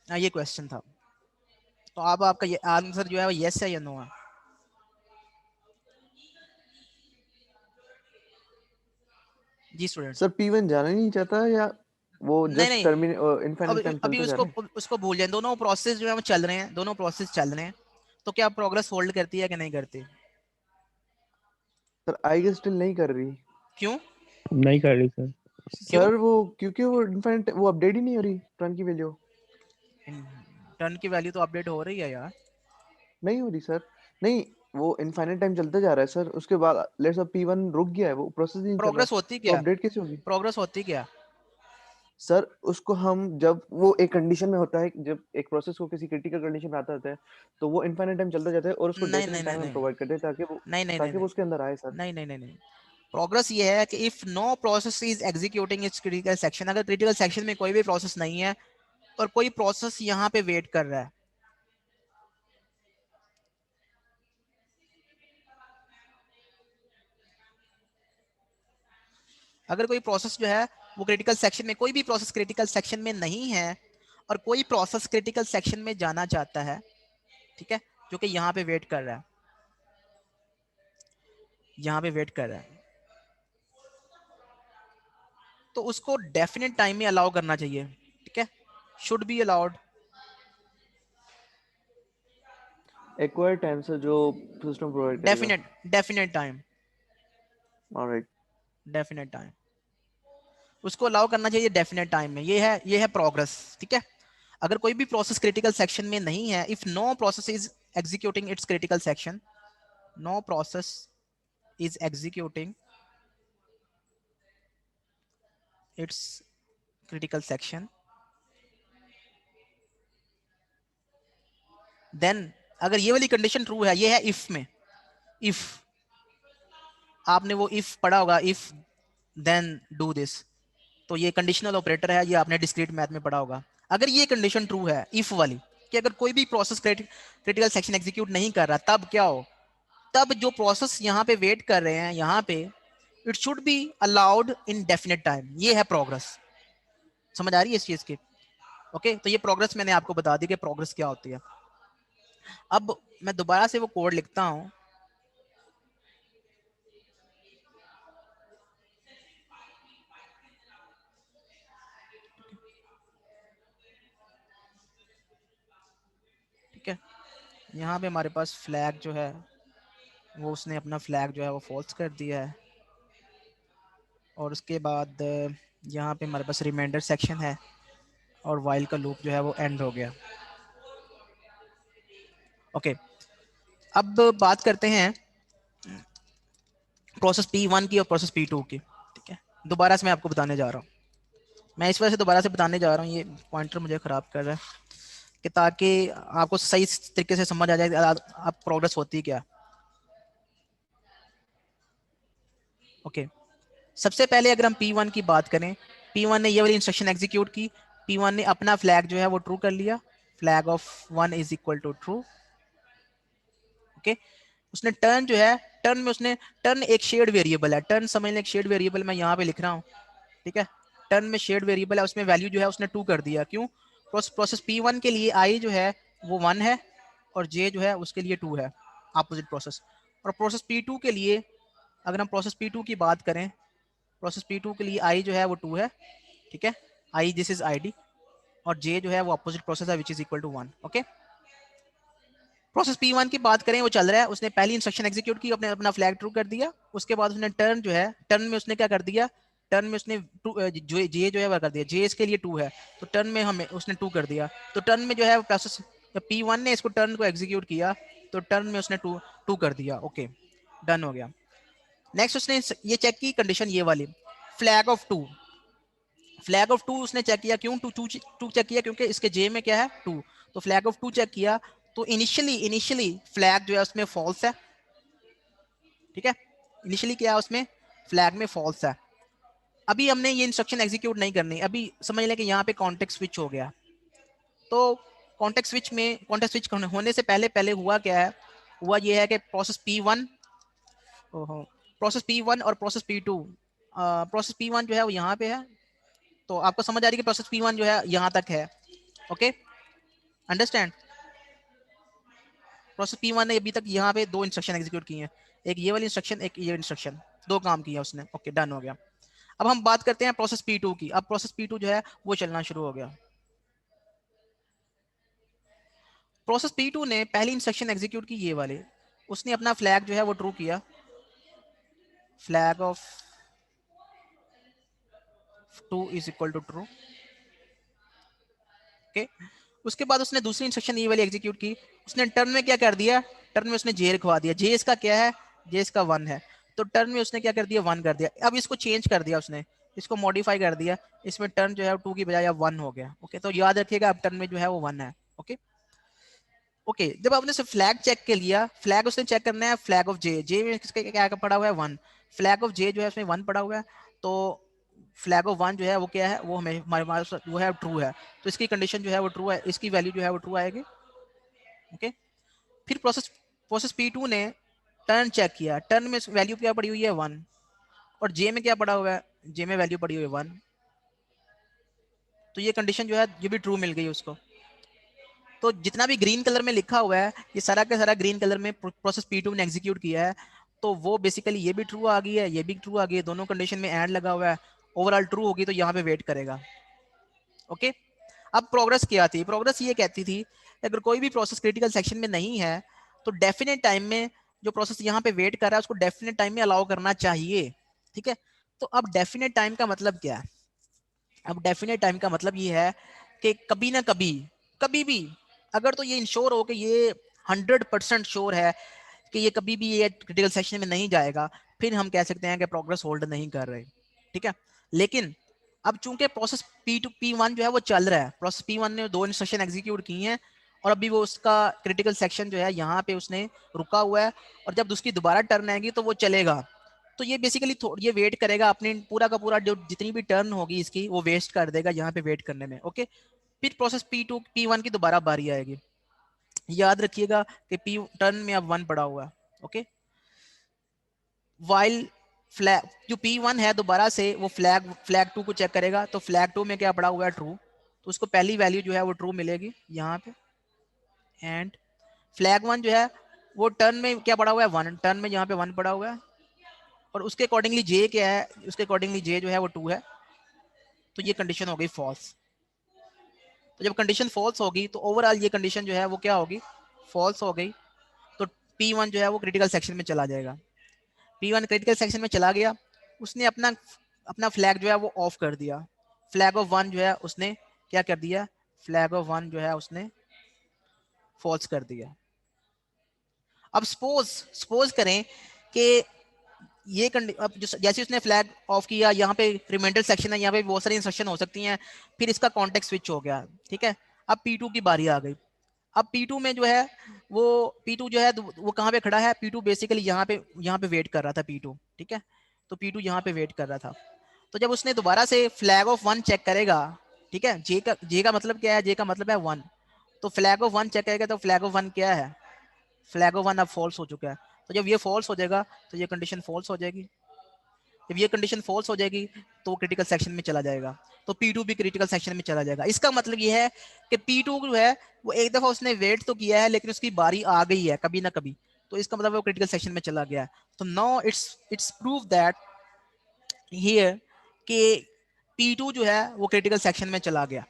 ये क्वेश्चन था। तो अब आपका ये आंसर जो है वो यस है या नो है। जी स्टूडेंट्स। सर P1 जाना ही नहीं चाहता, या वो नहीं जस्ट नहीं, टर्मिनेट अब इनफाइनाइट टाइम अभी चलता जा उसको रहा है? उसको भूल जाए, दोनों प्रोसेस जो है वो चल रहे हैं, दोनों प्रोसेस चल रहे हैं। तो क्या प्रोग्रेस होल्ड करती है कि नहीं करती। सर आई गेस स्टिल नहीं कर रही। क्यों। नहीं कर रही सर। क्यों। सर वो क्योंकि वो इनफाइनाइट वो अपडेट ही नहीं हो रही, टर्न की वैल्यू टर्न की वैल्यू तो अपडेट हो रही है यार। नहीं हो रही सर। नहीं, वो इनफाइनाइट टाइम चलता जा रहा है सर, उसके बाद लेट्स सपोज P1 रुक गया है, वो प्रोसेस ही नहीं चल रहा, प्रोग्रेस होती तो क्या, अपडेट कैसे होगी? प्रोग्रेस होती क्या। सर उसको हम जब वो एक कंडीशन में होता है, जब एक प्रोसेस को किसी क्रिटिकल कंडीशन में आता होता है, तो वो इनफाइनाइट टाइम चलता जाता है और उसको नहीं नहीं डेफिनेट नहीं टाइम हम नहीं प्रोवाइड करते हैं नहीं नहीं नहीं ताकि नहीं वो उसके अंदर आए सर। नहीं नहीं नहीं नहीं। प्रोग्रेस ये है कि if no process is executing its critical section, अगर क्रिटिकल सेक्शन में कोई भी प्रोसेस नहीं है और कोई प्रोसेस यहाँ पे वेट कर रहा है, अगर कोई प्रोसेस जो है वो क्रिटिकल सेक्शन में, कोई भी प्रोसेस क्रिटिकल सेक्शन में नहीं है और कोई प्रोसेस क्रिटिकल सेक्शन में जाना चाहता है, ठीक है, जो कि यहाँ पे वेट कर रहा है, यहाँ पे वेट कर रहा है, तो उसको डेफिनेट टाइम में अलाउ करना चाहिए, ठीक है, should be allowed. Acquire time sir जो सिस्टम प्रोवाइड करेगा। Definite definite time, alright. Definite time उसको अलाउ करना चाहिए डेफिनेट टाइम में। ये है प्रोग्रेस, ठीक है। अगर कोई भी प्रोसेस क्रिटिकल सेक्शन में नहीं है, if no process is executing its critical section, no process is executing its critical section, then अगर ये वाली कंडीशन ट्रू है, ये है इफ में, इफ आपने वो इफ पढ़ा होगा, इफ देन डू दिस, तो ये कंडीशनल ऑपरेटर है, ये आपने डिस्क्रीट मैथ में पढ़ा होगा। अगर ये कंडीशन ट्रू है इफ वाली, कि अगर कोई भी प्रोसेस क्रिटिकल सेक्शन एग्जीक्यूट नहीं कर रहा, तब क्या हो, तब जो प्रोसेस यहाँ पे वेट कर रहे हैं यहाँ पे, it should be allowed in definite time. ये है प्रोग्रेस। समझ आ रही है इस चीज की। ओके, तो ये प्रोग्रेस मैंने आपको बता दी कि प्रोग्रेस क्या होती है। अब मैं दोबारा से वो कोड लिखता हूँ। ठीक है, यहाँ पे हमारे पास फ्लैग जो है वो उसने अपना फ्लैग जो है वो फॉल्स कर दिया है, और उसके बाद यहाँ पे हमारे पास रिमाइंडर सेक्शन है और वाइल का लूप जो है वो एंड हो गया। ओके, अब बात करते हैं प्रोसेस P1 की और प्रोसेस P2 की, ठीक है। दोबारा से मैं आपको बताने जा रहा हूँ, मैं इस वजह से दोबारा से बताने जा रहा हूँ, ये पॉइंटर मुझे ख़राब कर रहा है, कि ताकि आपको सही तरीके से समझ आ जाए आप प्रोग्रेस होती क्या। ओके, सबसे पहले अगर हम P1 की बात करें, P1 ने ये वाली इंस्ट्रक्शन एग्जीक्यूट की, P1 ने अपना फ्लैग जो है वो ट्रू कर लिया, flag of 1 is equal to true. Okay, उसने टर्न जो है, टर्न में उसने, टर्न एक शेयर्ड वेरिएबल है, टर्न समझ लें एक शेयर्ड वेरिएबल, मैं यहाँ पे लिख रहा हूँ, ठीक है। टर्न में शेयर्ड वेरिएबल है, उसमें वैल्यू जो है उसने 2 कर दिया। क्यों, प्रोसेस P1 के लिए I जो है वो 1 है और J जो है उसके लिए 2 है, अपोजिट प्रोसेस। और प्रोसेस P2 के लिए अगर हम प्रोसेस P2 की बात करें, प्रोसेस P2 के लिए I जो है वो 2 है, ठीक है, I दिस इज ID, और J जो है वो अपोजिट प्रोसेस है which is equal to 1। Okay, process P1 की बात करें, वो चल रहा है, उसने पहली इंस्ट्रक्शन एग्जीक्यूट की, अपने अपना फ्लैग ट्रू कर दिया, उसके बाद उसने टर्न जो है, टर्न में उसने क्या कर दिया, टर्न में उसने जे जो है वह कर दिया, जे इसके लिए 2 है, तो टर्न में हमें उसने 2 कर दिया, तो टर्न में जो है प्रोसेस P1 ने इसको टर्न को एग्जीक्यूट किया, तो टर्न में उसने 2 कर दिया। ओके, डन हो गया। नेक्स्ट उसने ये चेक की कंडीशन, ये वाली फ्लैग ऑफ 2, फ्लैग ऑफ 2 उसने चेक किया, क्यों टू चेक किया, क्योंकि इसके जे में क्या है 2, तो फ्लैग ऑफ 2 चेक किया, तो इनिशियली फ्लैग जो है उसमें फॉल्स है, ठीक है, इनिशियली क्या है उसमें फ्लैग में फॉल्स है। अभी हमने ये इंस्ट्रक्शन एग्जीक्यूट नहीं करनी, अभी समझ लें कि यहाँ पे कॉन्टेक्स्ट स्विच हो गया, तो कॉन्टेक्स्ट स्विच होने से पहले पहले हुआ क्या है, हुआ ये है कि प्रोसेस P1 और प्रोसेस P2, प्रोसेस P1 जो है वो यहाँ पे है, तो आपको समझ आ रही है कि प्रोसेस P1 जो है यहाँ तक है। ओके, अंडरस्टैंड, प्रोसेस P1 ने अभी तक यहाँ पे 2 इंस्ट्रक्शन एग्जीक्यूट किए हैं, एक ये वाली इंस्ट्रक्शन, एक ये इंस्ट्रक्शन, 2 काम किया उसने। ओके, डन हो गया। अब हम बात करते हैं प्रोसेस P2 की। अब प्रोसेस P2 जो है वो चलना शुरू हो गया। प्रोसेस P2 ने पहली इंस्ट्रक्शन एग्जीक्यूट की, ये वाले, उसने अपना फ्लैग जो है वो ट्रू किया, flag of 2 is equal to true. Okay, उसके बाद उसने दूसरी इंस्ट्रक्शन ये वाली एग्जीक्यूट की, उसने टर्न में क्या कर दिया, टर्न में उसने जे लिखवा दिया, जे इसका क्या है, जे इसका 1 है, तो टर्न में उसने क्या कर दिया 1 कर दिया। अब इसको चेंज कर दिया उसने, इसको मॉडिफाई कर दिया, इसमें टर्न जो है 2 की बजाय अब 1 हो गया। ओके, तो याद रखिएगा अब टर्न में जो है वो 1 है। ओके, ओके, जब आपने से फ्लैग चेक कर लिया, फ्लैग उसने चेक करना है फ्लैग ऑफ जे, जे में किसका क्या पड़ा हुआ है 1, फ्लैग ऑफ जे जो है उसमें 1 पड़ा हुआ है, तो फ्लैग ऑफ 1 जो है वो क्या है, वो हमें हमारे पास वो है ट्रू है, तो इसकी कंडीशन जो है वो ट्रू है, इसकी वैल्यू जो है वो ट्रू आएगी। ओके, फिर प्रोसेस प्रोसेस P2 ने टर्न चेक किया, टर्न में वैल्यू क्या पड़ी हुई है 1, और जे में क्या पड़ा हुआ है, जे में वैल्यू पड़ी हुई है 1, तो ये कंडीशन जो है ये भी ट्रू मिल गई उसको। तो जितना भी ग्रीन कलर में लिखा हुआ है, ये सारा का सारा ग्रीन कलर में प्रोसेस P2 ने एग्जीक्यूट किया है, तो वो बेसिकली ये भी ट्रू आ गई है, ये भी ट्रू आ गई है, दोनों कंडीशन में ऐड लगा हुआ है, ओवरऑल ट्रू होगी, तो यहाँ पे वेट करेगा। ओके, अब प्रोग्रेस क्या थी, प्रोग्रेस ये कहती थी अगर कोई भी प्रोसेस क्रिटिकल सेक्शन में नहीं है, तो डेफिनेट टाइम में जो प्रोसेस यहाँ पे वेट कर रहा है उसको डेफिनेट टाइम में अलाउ करना चाहिए। ठीक है, तो अब डेफिनेट टाइम का मतलब क्या है, अब डेफिनेट टाइम का मतलब ये है कि कभी ना कभी, कभी भी, अगर तो ये इंश्योर हो कि ये 100% श्योर है कि ये कभी भी ये क्रिटिकल सेक्शन में नहीं जाएगा, फिर हम कह सकते हैं कि प्रोग्रेस होल्ड नहीं कर रहे। ठीक है, लेकिन अब चूंकि प्रोसेस P1 जो है वो चल रहा है, प्रोसेस P1 ने 2 इंस्ट्रक्शन एग्जीक्यूट की हैं, और अभी वो उसका क्रिटिकल सेक्शन जो है यहाँ पे उसने रुका हुआ है, और जब उसकी दोबारा टर्न आएगी तो वो चलेगा, तो ये बेसिकली ये वेट करेगा अपने पूरा का पूरा, जो जितनी भी टर्न होगी इसकी वो वेस्ट कर देगा यहाँ पे वेट करने में। ओके, फिर प्रोसेस P1 की दोबारा बारी आएगी, याद रखिएगा कि P टर्न में अब 1 पड़ा हुआ है। ओके, वाइल फ्लैग जो P1 है दोबारा से वो फ्लैग फ्लैग 2 को चेक करेगा, तो फ्लैग 2 में क्या पड़ा हुआ है ट्रू, तो उसको पहली वैल्यू जो है वो ट्रू मिलेगी यहाँ पे। एंड फ्लैग 1 जो है वो टर्न में क्या पड़ा हुआ है 1, टर्न में यहाँ पे 1 पड़ा हुआ है, और उसके अकॉर्डिंगली जे क्या है, उसके अकॉर्डिंगली जे जो है वो 2 है, तो ये कंडीशन हो गई फॉल्स। तो जब कंडीशन फॉल्स होगी तो ओवरऑल ये कंडीशन जो है वो क्या होगी, फॉल्स हो गई, तो P1 जो है वो क्रिटिकल सेक्शन में चला जाएगा। P1 क्रिटिकल सेक्शन में चला गया, उसने अपना अपना फ्लैग जो है वो ऑफ कर दिया, फ्लैग ऑफ 1 जो है उसने क्या कर दिया, फ्लैग ऑफ 1 जो है उसने फॉल्स कर दिया। अब सपोज सपोज करें कि ये अब जैसे उसने फ्लैग ऑफ किया, यहाँ पे रिमाइंडर सेक्शन है, यहाँ पे बहुत सारी इंस्ट्रक्शन हो सकती हैं, फिर इसका कॉन्टेक्स्ट स्विच हो गया। ठीक है, अब P2 की बारी आ गई, अब P2 में जो है वो P2 जो है वो कहाँ पे खड़ा है, P2 बेसिकली यहाँ पे वेट कर रहा था P2। ठीक है, तो P2 यहाँ पे वेट कर रहा था, तो जब उसने दोबारा से फ्लैग ऑफ 1 चेक करेगा, ठीक है, जे का मतलब क्या है, जे का मतलब है 1, तो फ्लैग ऑफ 1 चेक करेगा, तो फ्लैग ऑफ 1 क्या है, फ्लैग ऑफ 1 अब फॉल्स हो चुका है, तो जब ये फॉल्स हो जाएगा तो ये कंडीशन फॉल्स हो जाएगी। जब ये कंडीशन फॉल्स हो जाएगी तो वो क्रिटिकल सेक्शन में चला जाएगा, तो P2 भी क्रिटिकल सेक्शन में चला जाएगा। इसका मतलब ये है कि P2 जो है वो एक दफा उसने वेट तो किया है लेकिन उसकी बारी आ गई है कभी ना कभी, तो इसका मतलब वो क्रिटिकल सेक्शन में चला गया है। तो now it's prove that here कि P2 जो है वो क्रिटिकल सेक्शन में चला गया,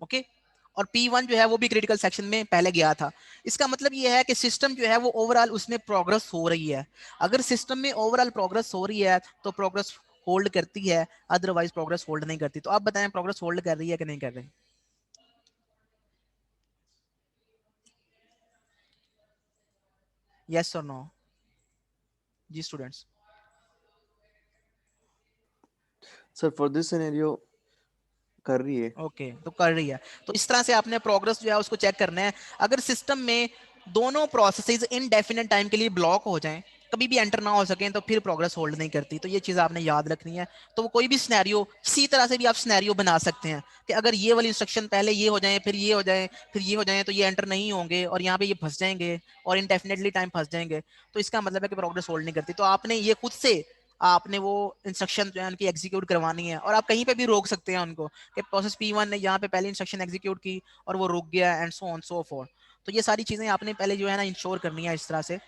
ओके। और P1 जो है वो भी क्रिटिकल सेक्शन में पहले गया था। इसका मतलब ये है कि सिस्टम जो है वो ओवरऑल उसमें प्रोग्रेस हो रही है। अगर सिस्टम में ओवरऑल प्रोग्रेस हो रही है तो प्रोग्रेस होल्ड करती है, अदरवाइज प्रोग्रेस होल्ड नहीं करती। तो आप बताएं प्रोग्रेस होल्ड कर रही है कि नहीं कर रही? यस और नो जी students? Sir for this scenario कर रही है। ओके तो कर रही है। तो इस तरह से आपने प्रोग्रेस जो है उसको चेक करना है। अगर सिस्टम में दोनों प्रोसेसेस इनडेफिनेट टाइम के लिए ब्लॉक हो जाएं, कभी भी एंटर ना हो सकें, तो फिर प्रोग्रेस होल्ड नहीं करती। तो ये चीज़ आपने याद रखनी है। तो वो कोई भी सिनेरियो, किसी तरह से भी आप सिनेरियो बना सकते हैं कि अगर ये वाली इंस्ट्रक्शन पहले ये हो जाए, फिर ये हो जाए, फिर ये हो जाए, तो ये एंटर नहीं होंगे और यहाँ पे ये फंस जाएंगे और इनडेफिनेटली टाइम फंस जाएंगे, तो इसका मतलब है कि प्रोग्रेस होल्ड नहीं करती। तो आपने ये खुद से आपने वो इंस्ट्रक्शन जो है उनकी एग्जीक्यूट करवानी है, और आप कहीं पे भी रोक सकते हैं उनको कि प्रोसेस P1 ने यहाँ पे पहली इंस्ट्रक्शन एग्जीक्यूट की और वो रुक गया and so on so for. तो ये सारी चीज़ें आपने पहले जो है ना इंश्योर करनी है इस तरह से।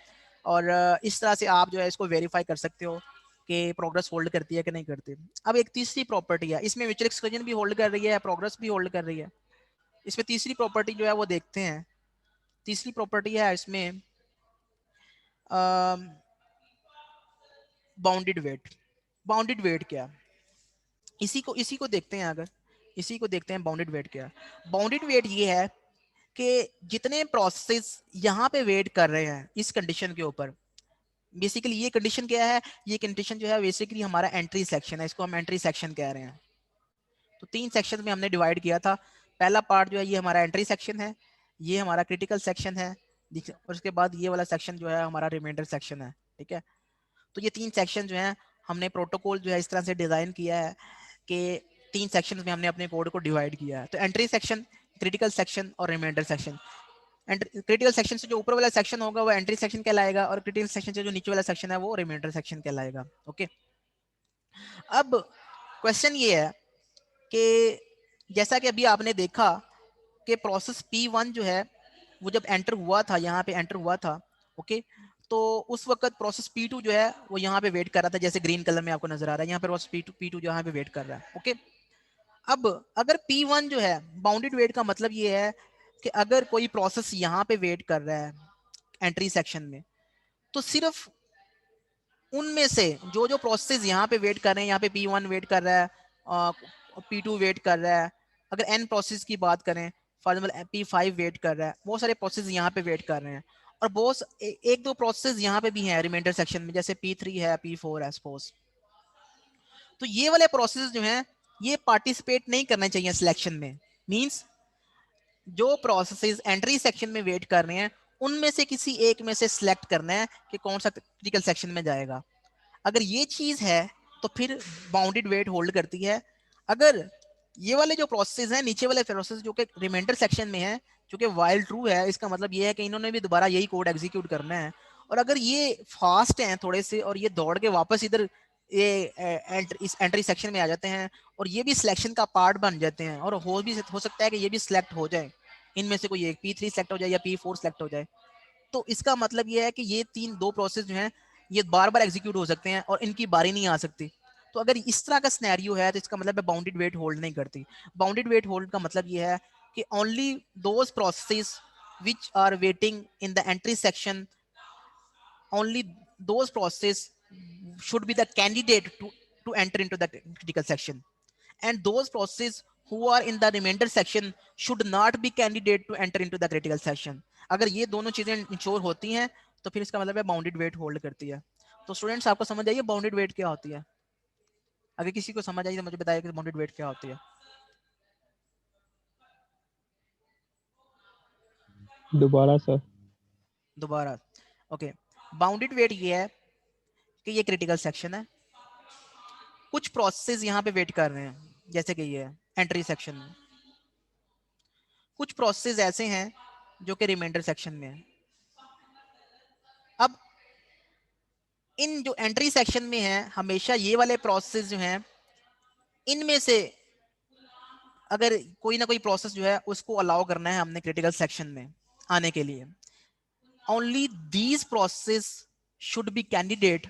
और इस तरह से आप जो है इसको वेरीफाई कर सकते हो कि प्रोग्रेस होल्ड करती है कि नहीं करती। अब एक तीसरी प्रॉपर्टी है, इसमें म्यूचुअल एक्सक्लूजन भी होल्ड कर रही है, प्रोग्रेस भी होल्ड कर रही है। इसमें तीसरी प्रॉपर्टी जो है वो देखते हैं। तीसरी प्रॉपर्टी है इसमें बाउंडेड वेट। बाउंडेड वेट क्या? इसी को देखते हैं। अगर इसी को देखते हैं बाउंडेड वेट क्या है। बाउंडेड वेट ये है कि जितने प्रोसेस यहाँ पे वेट कर रहे हैं इस कंडीशन के ऊपर, बेसिकली ये कंडीशन क्या है, ये कंडीशन जो है बेसिकली हमारा एंट्री सेक्शन है, इसको हम एंट्री सेक्शन कह रहे हैं। तो 3 सेक्शन में हमने डिवाइड किया था। पहला पार्ट जो है ये हमारा एंट्री सेक्शन है, ये हमारा क्रिटिकल सेक्शन है, और उसके बाद ये वाला सेक्शन जो है हमारा रिमाइंडर सेक्शन है, ठीक है। तो ये 3 सेक्शन जो है हमने प्रोटोकॉल जो है इस तरह से डिजाइन किया है कि 3 सेक्शन में हमने अपने कोड को डिवाइड किया है। तो एंट्री सेक्शन, क्रिटिकल सेक्शन और रिमाइंडर सेक्शन। क्रिटिकल सेक्शन से जो ऊपर वाला सेक्शन होगा वो एंट्री सेक्शन कहलाएगा, और क्रिटिकल सेक्शन से जो नीचे वाला सेक्शन है वो रिमाइंडर सेक्शन कहलाएगा, ओके। अब क्वेश्चन ये है कि जैसा कि अभी आपने देखा कि प्रोसेस P1 जो है वो जब एंटर हुआ था, यहाँ पे एंटर हुआ था, ओके। तो उस वक्त प्रोसेस P2 जो है वो यहाँ पे वेट कर रहा था, जैसे ग्रीन कलर में आपको नजर आ रहा है, यहाँ पे प्रोसेस P2 यहाँ पे वेट कर रहा है, ओके। अब अगर P1 जो है बाउंडेड वेट का मतलब ये है कि अगर कोई प्रोसेस यहाँ पे वेट कर रहा है एंट्री सेक्शन में, तो सिर्फ उनमें से जो जो प्रोसेस यहाँ पे वेट कर रहे हैं, यहाँ पे P1 वेट कर रहा है, P2 वेट कर रहा है, अगर N प्रोसेस की बात करें, फॉर एग्जाम्पल P5 वेट कर रहा है, बहुत सारे प्रोसेस यहाँ पे वेट कर रहे हैं, और बहुत एक दो प्रोसेस यहाँ पे भी हैं रिमाइंडर सेक्शन में, जैसे P3 है, P4 है सपोज। तो ये वाले प्रोसेस जो हैं ये पार्टिसिपेट नहीं करने चाहिए सिलेक्शन में। मींस जो प्रोसेसेस एंट्री सेक्शन में वेट कर रहे हैं उनमें से किसी एक में से सिलेक्ट करना है कि कौन सा क्रिटिकल सेक्शन में जाएगा। अगर ये चीज है तो फिर बाउंडेड वेट होल्ड करती है। अगर ये वाले जो प्रोसेस हैं, नीचे वाले प्रोसेस जो कि रिमाइंडर सेक्शन में है, जो कि वाइल ट्रू है, इसका मतलब ये है कि इन्होंने भी दोबारा यही कोड एग्जीक्यूट करना है। और अगर ये फास्ट हैं थोड़े से और ये दौड़ के वापस इधर इस एंट्री सेक्शन में आ जाते हैं और ये भी सिलेक्शन का पार्ट बन जाते हैं, और हो सकता है कि ये भी सिलेक्ट हो जाए, इनमें से कोई एक P3 सेलेक्ट हो जाए या P4 सेलेक्ट हो जाए, तो इसका मतलब ये है कि ये दो प्रोसेस जो हैं ये बार बार एग्जीक्यूट हो सकते हैं और इनकी बारी नहीं आ सकती। तो अगर इस तरह का सिनेरियो है तो इसका मतलब है बाउंडेड वेट होल्ड नहीं करती। बाउंडेड वेट होल्ड का मतलब ये है कि only those processes which are waiting in the entry section, only those processes should be the candidate to enter into the critical section, and those processes who are in the remainder section should not be candidate to enter into the critical section। अगर ये दोनों चीजें इंश्योर होती हैं तो फिर इसका मतलब है बाउंडेड वेट होल्ड करती है। तो स्टूडेंट्स आपको समझ आइए बाउंडेड वेट क्या होती है? अगर किसी को समझ आई तो मुझे बताइए कि बाउंडेड वेट क्या होती है। दोबारा सर। दोबारा, ओके। बाउंडेड वेट ये है कि ये क्रिटिकल सेक्शन है, कुछ प्रोसेसेस यहाँ पे वेट कर रहे हैं जैसे कि ये एंट्री सेक्शन में, कुछ प्रोसेसेस ऐसे हैं जो कि रिमाइंडर सेक्शन में है। अब इन जो एंट्री सेक्शन में है हमेशा ये वाले प्रोसेस जो हैं इनमें से अगर कोई ना कोई प्रोसेस जो है उसको अलाउ करना है हमने क्रिटिकल सेक्शन में आने के लिए, only these process should be candidate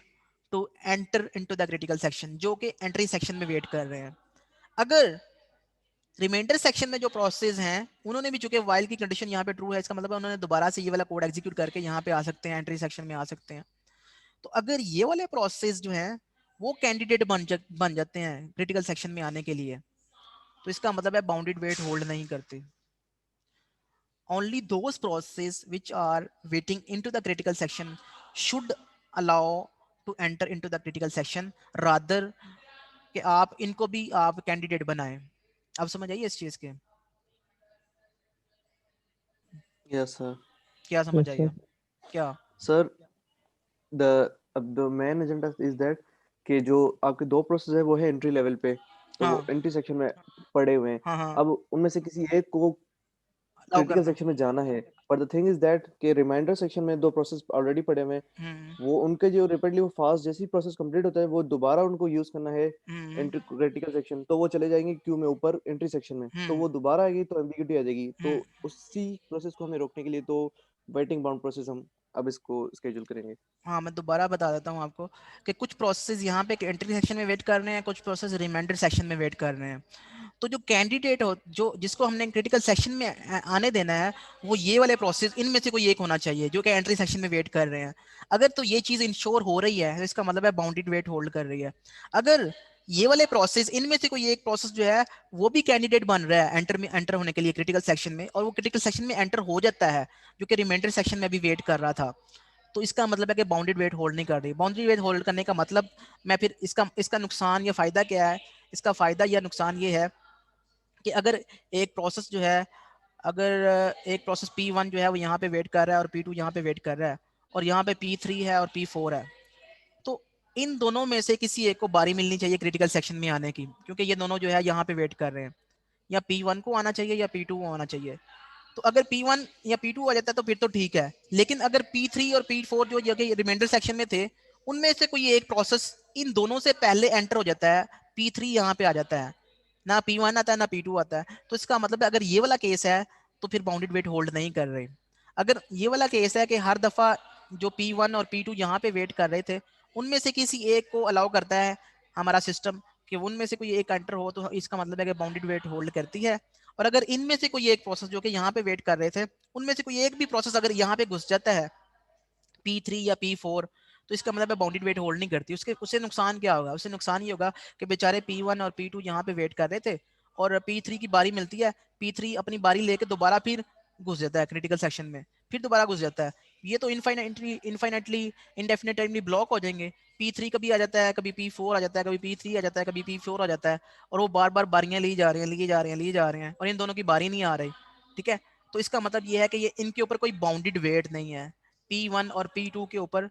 to enter into the critical section, जो कि एंट्री सेक्शन में वेट कर रहे हैं। अगर रिमाइंडर सेक्शन में जो प्रोसेस हैं उन्होंने भी, चूंकि वाइल की कंडीशन यहाँ पे ट्रू है, इसका मतलब है उन्होंने दोबारा से ये वाला कोड एग्जीक्यूट करके यहाँ पे आ सकते हैं, एंट्री सेक्शन में आ सकते हैं। तो अगर ये वाले प्रोसेस जो हैं वो कैंडिडेट बन जाते हैं क्रिटिकल सेक्शन में आने के लिए, तो इसका मतलब है बाउंडेड वेट होल्ड नहीं करते। only those processes which are waiting into the critical section should allow to enter into the critical section rather कि आप इनको भी आप कैंडिडेट बनाएं। अब समझ आइए इस चीज के, यस सर। क्या समझ यस आई सर। है क्या? सर द अब the main agenda is that कि जो आपके दो प्रोसेस है वो है एंट्री लेवल पे, तो वो हाँ एंट्री सेक्शन में पड़े हुए हैं। हाँ हाँ, अब उनमें से किसी एक को अलाउ क्रिटिकल करना। सेक्शन में जाना है, पर द थिंग इज दैट कि रिमाइंडर सेक्शन में दो प्रोसेस ऑलरेडी पड़े हुए हैं। हम्म वो उनके जो रिपीटली वो फास्ट जैसी प्रोसेस कंप्लीट होता है वो दोबारा उनको यूज करना है हम्म एंट्री क्रिटिकल सेक्शन, तो वो चले जाएंगे क्यू में ऊपर एंट्री सेक्शन में, तो हम्म वो दोबारा आएगी तो एम्बिग्यूटी आ जाएगी। तो हम्म। उसी प्रोसेस को हमें रोकने के लिए तो वेटिंग बाउंड प्रोसेस हम अब इसको स्केड्यूल करेंगे। हाँ मैं दोबारा बता देता हूँ आपको कि कुछ प्रोसेस यहाँ पे एंट्री सेक्शन में वेट कर रहे हैं, कुछ प्रोसेस रिमाइंडर सेक्शन में वेट कर रहे हैं। तो जो कैंडिडेट हो, जो जिसको हमने क्रिटिकल सेक्शन में आने देना है, वो ये वाले प्रोसेस इनमें से कोई एक होना चाहिए जो कि एंट्री सेक्शन में वेट कर रहे हैं। अगर तो ये चीज इंश्योर हो रही है तो इसका मतलब है बाउंडेड वेट होल्ड कर रही है। अगर ये वाले प्रोसेस इनमें से कोई एक प्रोसेस जो है वो भी कैंडिडेट बन रहा है एंटर होने के लिए क्रिटिकल सेक्शन में, और वो क्रिटिकल सेक्शन में एंटर हो जाता है जो कि रिमाइंडर सेक्शन में भी वेट कर रहा था, तो इसका मतलब है कि बाउंडेड वेट होल्ड नहीं कर रही। बाउंडेड वेट होल्ड करने का मतलब, मैं फिर इसका इसका नुकसान या फायदा क्या है, इसका फायदा या नुकसान ये है कि अगर एक प्रोसेस जो है, अगर एक प्रोसेस P1 जो है वो यहाँ पे वेट कर रहा है और P2 यहाँ पे वेट कर रहा है, और यहाँ पे P3 है और P4 है, तो इन दोनों में से किसी एक को बारी मिलनी चाहिए क्रिटिकल सेक्शन में आने की, क्योंकि ये दोनों जो है यहाँ पे वेट कर रहे हैं। या P1 को आना चाहिए या P2 को आना चाहिए। तो अगर P1 या P2 आ जाता है तो फिर तो ठीक है, लेकिन अगर P3 और P4 जो जगह रिमाइंडर सेक्शन में थे, उनमें से कोई एक प्रोसेस इन दोनों से पहले एंटर हो जाता है, P3 यहाँ पे आ जाता है, ना P1 आता है ना P2 आता है, तो इसका मतलब है अगर ये वाला केस है तो फिर बाउंडेड वेट होल्ड नहीं कर रहे। अगर ये वाला केस है कि हर दफा जो P1 और P2 यहाँ पे वेट कर रहे थे, उनमें से किसी एक को अलाउ करता है हमारा सिस्टम कि उनमें से कोई एक एंटर हो, तो इसका मतलब है कि बाउंडेड वेट होल्ड करती है। और अगर इनमें से कोई एक प्रोसेस जो कि यहाँ पे वेट कर रहे थे, उनमें से कोई एक भी प्रोसेस अगर यहाँ पे घुस जाता है P3 या P4, तो इसका मतलब है बाउंडेड वेट होल्ड नहीं करती। उसके उससे नुकसान क्या होगा? उससे नुकसान ये होगा कि बेचारे P1 और P2 यहाँ पे वेट कर रहे थे और P3 की बारी मिलती है, P3 अपनी बारी लेके दोबारा फिर घुस जाता है क्रिटिकल सेक्शन में, फिर दोबारा घुस जाता है। ये तो इनफाइनेटली इंडेफिनेट टाइमली ब्लॉक हो जाएंगे। P3 कभी आ जाता है, कभी P4 आ जाता है, कभी P3 आ जाता है, कभी P4 आ जाता है, और वो बार बार बारियां ली जा रही हैं, लिए जा रहे हैं, लिए जा रहे हैं, और इन दोनों की बारी नहीं आ रही। ठीक है, तो इसका मतलब ये है कि ये इनके ऊपर कोई बाउंडेड वेट नहीं है। P1 और P2 के ऊपर,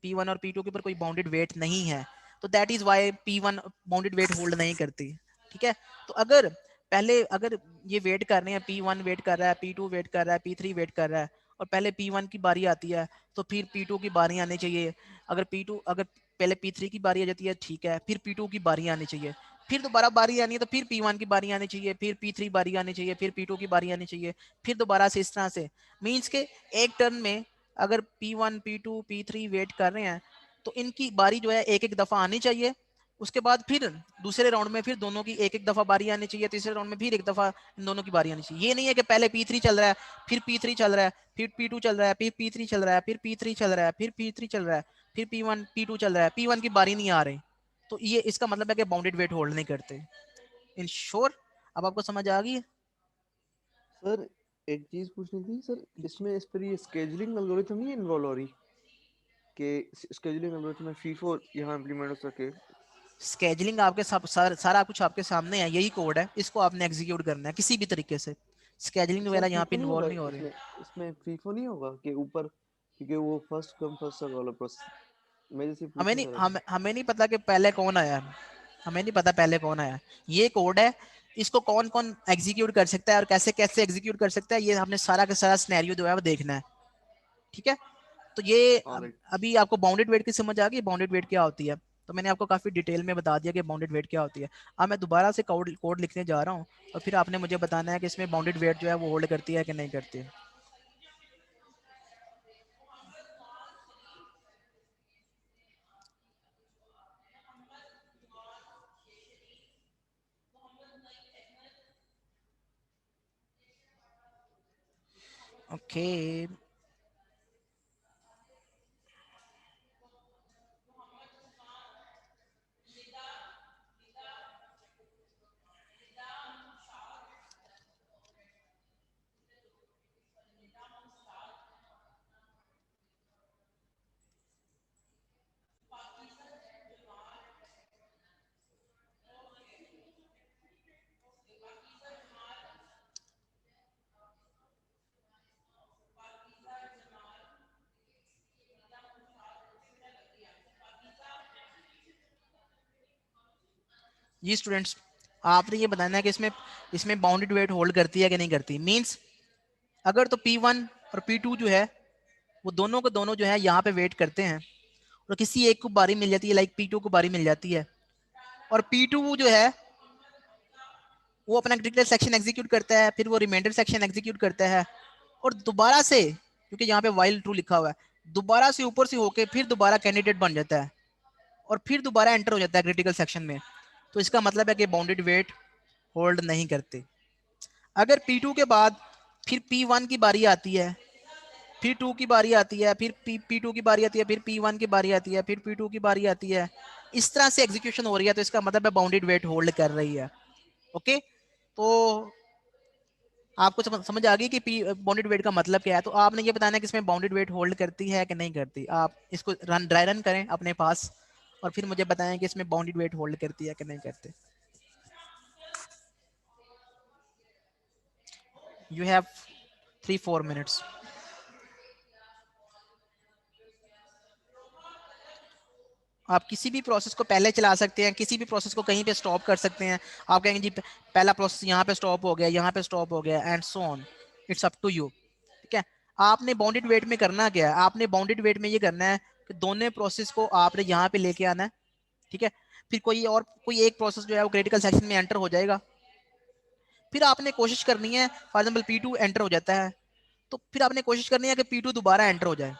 P1 और P2 के ऊपर कोई बाउंडेड वेट नहीं है, तो that is why P1 bounded wait hold नहीं करती। ठीक है, तो अगर ये वेट कर रहे हैं, P1 वेट कर रहा है, P2 वेट कर रहा है, P3 वेट कर रहा है, और पहले P1 की बारी आती है, तो फिर P2 की बारी आनी चाहिए। अगर पहले P3 की बारी आ जाती है, ठीक है, फिर P2 की बारी आनी चाहिए, फिर दोबारा बारी आनी है तो फिर P1 की बारी आनी चाहिए, फिर P3 बारी आनी चाहिए, फिर P2 की बारी आनी चाहिए, फिर दोबारा से इस तरह से। मीन्स के एक टर्न में अगर P1 P2 P3 वेट कर रहे हैं, तो इनकी बारी जो है एक एक दफा आनी चाहिए। उसके बाद फिर दूसरे राउंड में फिर दोनों की एक एक दफा बारी आनी चाहिए, तीसरे राउंड में फिर एक दफा इन दोनों की बारी आनी चाहिए। ये नहीं है कि पहले P3 चल रहा है, फिर P3 चल रहा है, फिर P2 चल रहा है, फिर P3 चल रहा है, फिर P3 चल रहा है, फिर P3 चल रहा है, फिर P1 P2 चल रहा है, P1 की बारी नहीं आ रही। तो ये इसका मतलब है कि बाउंडेड वेट होल्ड नहीं करते। इन श्योर, अब आपको समझ आ गई? सर एक चीज पूछनी थी सर, इसमें इस पर ये स्केजुलिंग एल्गोरिथम नहीं इन्वॉल्व हो रही कि स्केजुलिंग एल्गोरिथम में फीफो यहाँ इम्प्लीमेंट हो सके? स्केजलिंग आपके सारा कुछ आपके सामने है, यही कोड है, इसको आपने एग्जीक्यूट करना है किसी भी तरीके से। स्केजलिंग सर वगैरह यहाँ पे फीफो नहीं इन्वॉल्व होगा नहीं हो रही। इसमें? इसमें फीफो नहीं होगा कि ऊपर, क्योंकि वो फर्स्ट कम फर्स्ट सर्व वाला प्रोसेस, मैं जैसे हमें पूछना नहीं चाह रहा था। हमें नहीं पता कि पहले कौन आया है, हमें नहीं पता पहले कौन आया। ये कोड है, इसको कौन कौन एग्जीक्यूट कर सकता है और कैसे कैसे एग्जीक्यूट कर सकता है, ये हमने सारा का सारा सिनेरियो जो है वो देखना है। ठीक है, तो ये All right. अभी आपको बाउंडेड वेट की समझ आ गई, बाउंडेड वेट क्या होती है? तो मैंने आपको काफी डिटेल में बता दिया कि बाउंडेड वेट क्या होती है। अब मैं दोबारा से कोड कोड लिखने जा रहा हूँ और फिर आपने मुझे बताना है कि इसमें बाउंडेड वेट जो है वो होल्ड करती है कि नहीं करती। ओके, जी स्टूडेंट्स, आपने ये बताना है कि इसमें इसमें बाउंडेड वेट होल्ड करती है कि नहीं करती। मींस अगर तो P1 और P2 जो है वो दोनों को दोनों जो है यहाँ पे वेट करते हैं और किसी एक को बारी मिल जाती है, लाइक P2 को बारी मिल जाती है, और P2 जो है वो अपना क्रिटिकल सेक्शन एग्जीक्यूट करता है, फिर वो रिमाइंडर सेक्शन एग्जीक्यूट करता है और दोबारा से, क्योंकि यहाँ पे वाइल ट्रू लिखा हुआ है, दोबारा से ऊपर से होके फिर दोबारा कैंडिडेट बन जाता है और फिर दोबारा एंटर हो जाता है क्रिटिकल सेक्शन में। तो इसका मतलब है कि बाउंडेड वेट होल्ड नहीं करते। अगर P2 के बाद फिर P1 की बारी आती है, फिर 2 की बारी आती है, फिर P2 की बारी आती है, फिर P1 की बारी आती है, फिर P2 की बारी आती है, इस तरह से एग्जीक्यूशन हो रही है, तो इसका मतलब है बाउंडेड वेट होल्ड कर रही है। ओके, तो आपको समझ आ गई कि बाउंडेड वेट का मतलब क्या है। तो आपने ये बताना है कि इसमें बाउंडेड वेट होल्ड करती है कि नहीं करती। आप इसको ड्राई रन करें अपने पास और फिर मुझे बताएं कि इसमें बाउंडेड वेट होल्ड करती है कि नहीं करती। You have 3-4 minutes. आप किसी भी प्रोसेस को पहले चला सकते हैं, किसी भी प्रोसेस को कहीं पे स्टॉप कर सकते हैं। आप कहेंगे जी पहला प्रोसेस यहाँ पे स्टॉप हो गया, यहाँ पे स्टॉप हो गया, and so on. It's up to you. ठीक है, आपने बाउंडेड वेट में करना क्या है? आपने बाउंडेड वेट में ये करना है कि दोनों प्रोसेस को आपने यहाँ पे लेके आना है। ठीक है, फिर कोई एक प्रोसेस जो है वो क्रिटिकल सेक्शन में एंटर हो जाएगा, फिर आपने कोशिश करनी है, फॉर एग्जाम्पल P2 एंटर हो जाता है, तो फिर आपने कोशिश करनी है कि P2 दोबारा एंटर हो जाए।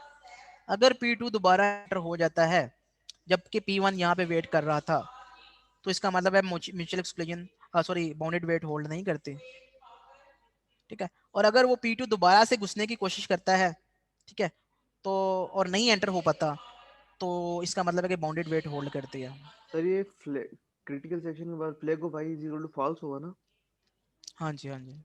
अगर P2 दोबारा एंटर हो जाता है जबकि P1 यहाँ पे वेट कर रहा था, तो इसका मतलब है mutual exclusion, sorry, bounded wait hold नहीं करती। ठीक है, और अगर वो P2 दोबारा से घुसने की कोशिश करता है, ठीक है, तो और नहीं एंटर हो पाता, तो इसका मतलब है कि बाउंडेड वेट होल्ड करती है। सर ये फ्लैग क्रिटिकल सेक्शन के बाद flag of I is equal to false होगा ना? हाँ जी, हाँ जी।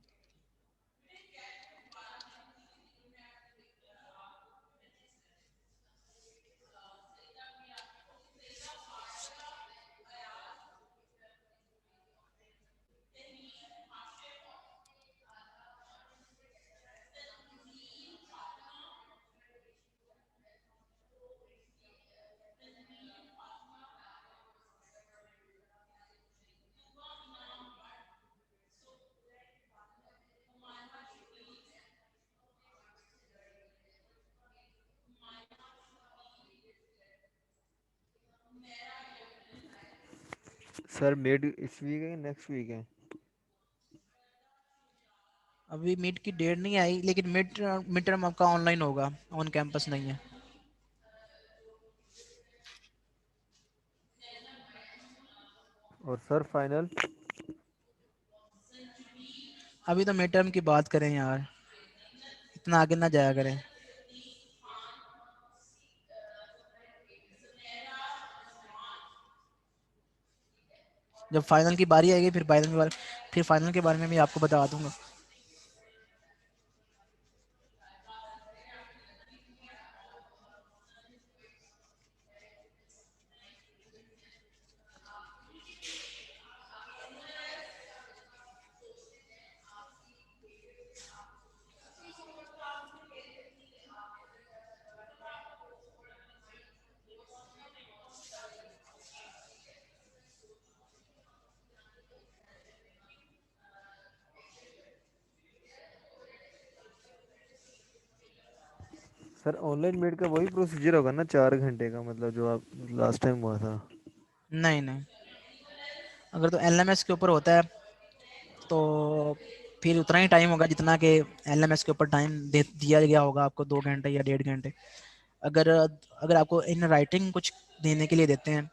सर मिड इस वीक है नेक्स्ट वीक है? अभी मिड की डेट नहीं आई, लेकिन मिड मिड टर्म आपका ऑनलाइन होगा, ऑन कैंपस नहीं है। और सर फाइनल? अभी तो मिड टर्म की बात करें यार, इतना आगे ना जाया करें। जब फाइनल की बारी आएगी फिर फाइनल के बारे में भी आपको बता दूंगा। सर ऑनलाइन मेड का वही प्रोसीजर होगा ना 4 घंटे का, मतलब जो आप लास्ट टाइम हुआ था। नहीं नहीं, अगर तो एलएमएस के ऊपर होता है तो फिर उतना ही टाइम होगा जितना कि एलएमएस के ऊपर टाइम दे दिया गया होगा आपको, 2 घंटे या 1.5 घंटे। अगर अगर आपको इन राइटिंग कुछ देने के लिए देते हैं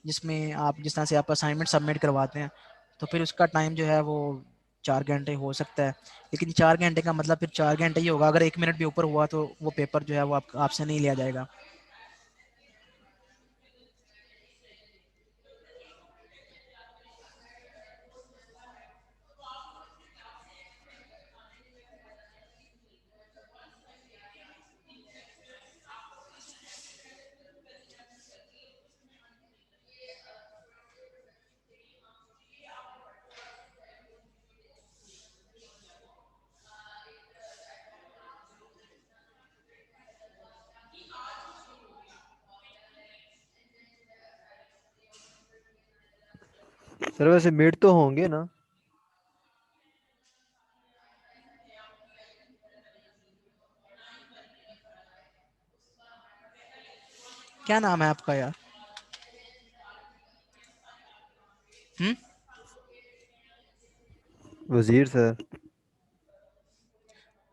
जिसमें आप जिस तरह से आप असाइनमेंट सबमिट करवाते हैं, तो फिर उसका टाइम जो है वो 4 घंटे हो सकता है। लेकिन 4 घंटे का मतलब फिर 4 घंटे ही होगा, अगर 1 मिनट भी ऊपर हुआ तो वो पेपर जो है वो आपसे नहीं लिया जाएगा। सर वैसे मेड तो होंगे ना? क्या नाम है आपका यार? हम्म? वजीर सर।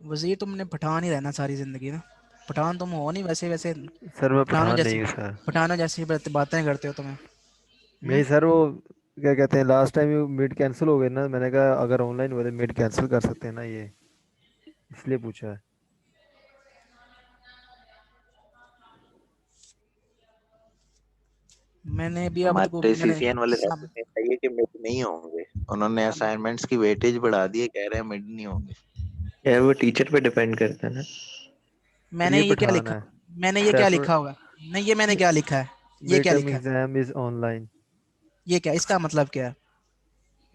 वजीर, तुमने पठान ही रहना सारी जिंदगी ना। पठान तुम हो नहीं वैसे वैसे, सर मैं पठानों पठान नहीं जैसी हूँ सर। पठानों जैसी बातें करते हो तुम्हें। नहीं हम्म? सर, वो क्या कहते हैं, लास्ट टाइम ये मीट कैंसिल हो गई ना, मैंने कहा अगर ऑनलाइन हुआ तो मीट कैंसिल कर सकते हैं ना ये, इसलिए पूछा है। मैंने भी अब तो हमारे मैंने सीसीएन वाले सब, रहते थे चाहिए कि मिड नहीं होंगे। उन्होंने असाइनमेंट्स की वेटेज बढ़ा दी है, कह रहे हैं मिड नहीं होंगे। यार वो टीचर पे डिपेंड करता है ना। सर मैंने ये ये क्या पठान लिखा, है। मैंने ये क्या सेफर लिखा होगा? नहीं, ये मैंने क्या लिखा है? ये मिड क्या टर्म लिखा है? Exam is online. ये क्या, इसका मतलब क्या है?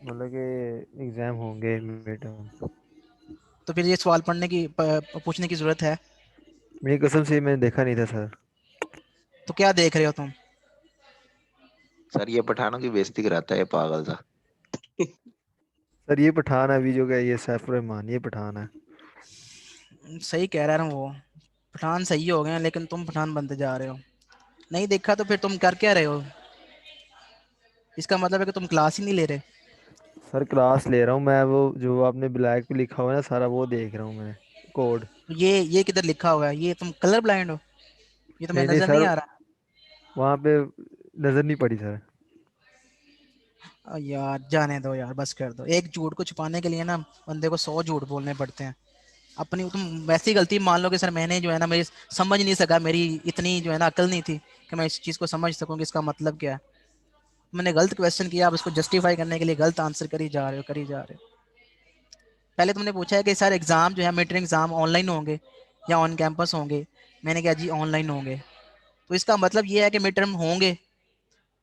मतलब कि एग्जाम होंगे मिड टर्म। तो फिर ये सवाल पढ़ने की पूछने की जरूरत है? मेरी कसम से मैंने देखा नहीं था सर। तो क्या देख रहे हो तुम? सर ये पठानों की बेइज्जती कराता है ये पागल सा। सर ये पठान है अभी जो क्या, ये सैफुर रहमान ये पठान है। सही कह रहा हूँ वो, पठान सही हो गए हैं लेकिन तुम पठान बनते जा रहे हो। नहीं देखा तो फिर तुम कर क्या रहे हो? इसका मतलब है कि तुम क्लास ही नहीं ले रहे। सर क्लास ले रहा हूँ मैं, वो जो आपने ब्लैक पे लिखा हुआ है ना सारा वो देख रहा हूँ मैं, कोड। तो ये किधर लिखा हुआ है? ये तुम कलर ब्लाइंड हो? ये तुम्हें नहीं नहीं नजर सर, नहीं आ रहा? वहाँ पे नजर नहीं पड़ी सर। यार जाने दो यार, बस कर दो। एक झूठ को छुपाने के लिए ना बंदे को 100 झूठ बोलने पड़ते हैं। अपनी तुम वैसी गलती मान लो कि सर मैंने जो है ना, मेरी समझ नहीं सका, मेरी इतनी जो है ना अकल नहीं थी कि मैं इस चीज़ को समझ सकूं कि इसका मतलब क्या है। मैंने गलत क्वेश्चन किया, आप उसको जस्टिफाई करने के लिए गलत आंसर करी जा रहे हो, करी जा रहे हो। पहले तुमने पूछा है कि सर एग्जाम जो है, मिड एग्जाम ऑनलाइन होंगे या ऑन कैंपस होंगे। मैंने कहा जी ऑनलाइन होंगे। तो इसका मतलब ये है कि मिड टर्म होंगे।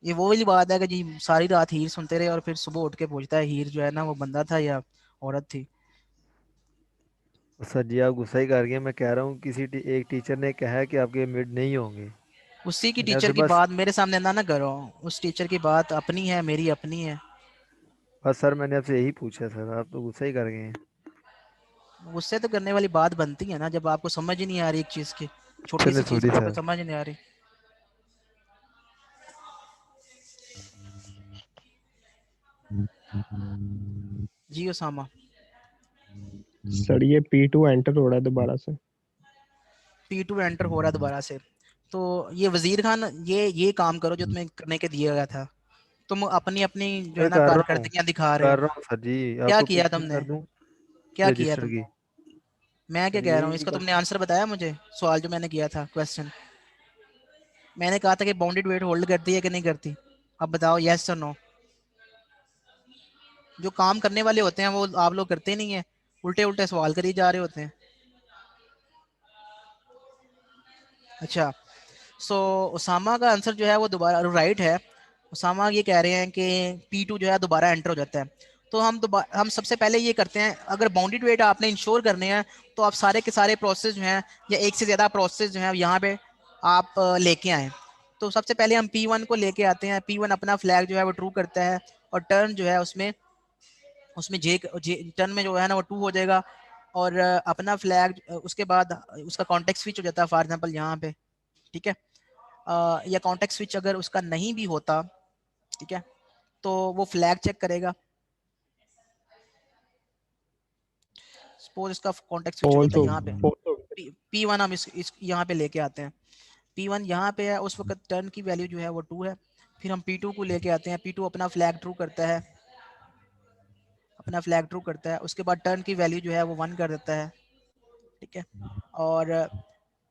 ये वो वाली बात है कि जी सारी रात हीर सुनते रहे और फिर सुबह उठ के पूछता है हीर जो है ना वो बंदा था या औरत थी। सर जी आप गुस्सा ही कर गए, मैं कह रहा हूँ किसी एक टीचर ने कहा है कि आपके मिड नहीं होंगे। उसी की मैंने टीचर आपसे की बस बात मेरे सामने ना ना करो। उस टीचर की बात अपनी है, मेरी अपनी है। बस सर मैंने आपसे यही पूछा सर, आप तो गुस्सा ही कर गए हैं। गुस्से तो करने वाली बात बनती है ना जब आपको समझ ही नहीं आ रही एक चीज की, छोटी चलिए सी चीज सॉरी की आपको सर। समझ नहीं आ रही। जी उसामा। सर ये P2 एंटर हो रहा है दोबारा से। P2 एंटर हो रहा है दोबारा से। तो ये वजीर खान, ये काम करो जो तुम्हें करने के दिया गया था। तुम अपनी अपनी जो है मैं ना कर रहा हूँ, कारकर्दगियां दिखा रहे हो। सर जी। क्या आपको किया पिंग तुमने? कर दूं क्या किया रजिस्टर की? तुमने? मैं क्या सर कह रहा हूँ, यही इसका कर। तुमने आंसर बताया मुझे? सवाल जो मैंने किया था, क्वेश्चन। मैंने कहा था कि बाउंडेड वेट होल्ड करती है कि नहीं करती। अब बताओ यस और नो। जो काम करने वाले होते हैं वो आप लोग करते नहीं है, उल्टे उल्टे सवाल करी जा रहे होते हैं। अच्छा, सो उसामा का आंसर जो है वो दोबारा राइट है। उसामा ये कह रहे हैं कि P2 जो है दोबारा एंटर हो जाता है। तो हम सबसे पहले ये करते हैं, अगर बाउंडेड वेट आपने इंश्योर करने हैं तो आप सारे के सारे प्रोसेस जो हैं या एक से ज़्यादा प्रोसेस जो हैं यहाँ पे आप लेके आए। तो सबसे पहले हम P1 को लेके आते हैं। P1 अपना फ्लैग जो है वो ट्रू करता है और टर्न जो है उसमें उसमें जे जे टर्न में जो है ना वो 2 हो जाएगा। और अपना फ्लैग उसके बाद उसका कॉन्टेक्स्ट स्विच हो जाता है फॉर एग्जांपल यहाँ पे, ठीक है। या कॉन्टेक्स्ट स्विच अगर उसका नहीं भी होता, ठीक है, तो वो फ्लैग चेक करेगा। सपोज इसका कॉन्टेक्स्ट स्विच हो फॉल्स जाता है हो यहाँ पे, false हो P1 हम इस यहाँ पे लेके आते हैं, P1 यहाँ पे है, उस वक्त टर्न की वैल्यू जो है वो 2 है। फिर हम P2 को लेके आते हैं, P2 अपना फ्लैग ट्रू करता है, अपना फ्लैग ट्रू करता है, उसके बाद टर्न की वैल्यू जो है वो 1 कर देता है, ठीक है। और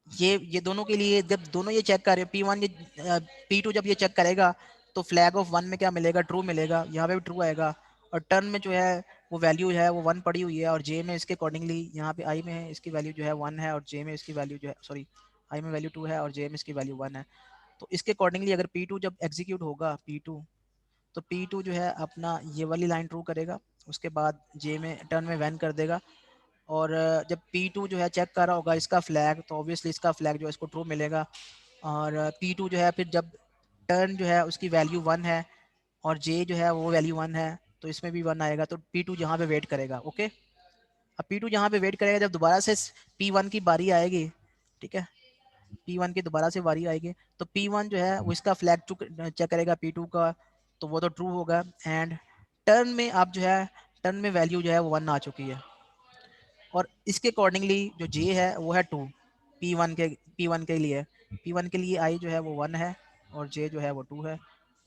ये दोनों के लिए जब दोनों ये चेक कर रहे P1 ये P2 जब ये चेक करेगा तो फ्लैग ऑफ 1 में क्या मिलेगा, ट्रू मिलेगा, यहाँ पे भी ट्रू आएगा। और टर्न में जो है वो वैल्यू है वो 1 पड़ी हुई है, और जे में इसके अकॉर्डिंगली यहाँ पे आई में है इसकी वैल्यू जो है 1 है, और जे में इसकी वैल्यू जो है सॉरी आई में वैल्यू 2 है और जे में इसकी वैल्यू 1 है। तो इसके अकॉर्डिंगली अगर P2 जब एग्जीक्यूट होगा P2, तो P2 जो है अपना ये वाली लाइन ट्रू करेगा, उसके बाद जे में टर्न में वैन कर देगा। और जब P2 जो है चेक कर रहा होगा इसका फ्लैग, तो ऑब्वियसली इसका फ्लैग जो है इसको ट्रू मिलेगा। और P2 जो है फिर जब टर्न जो है उसकी वैल्यू 1 है और जे जो है वो वैल्यू 1 है, तो इसमें भी 1 आएगा, तो P2 यहाँ पे वेट करेगा। ओके, अब P2 यहाँ पे वेट करेगा, जब दोबारा से P1 की बारी आएगी, ठीक है, P1 की दोबारा से बारी आएगी, तो P1 जो है वो इसका फ्लैग चेक करेगा P2 का, तो वो तो ट्रू होगा। एंड टर्न में आप जो है टर्न में वैल्यू जो है वो 1 आ चुकी है, और इसके अकॉर्डिंगली जो जे है वो है 2 P1 के लिए, P1 के लिए आई जो है वो 1 है और जे जो है वो 2 है,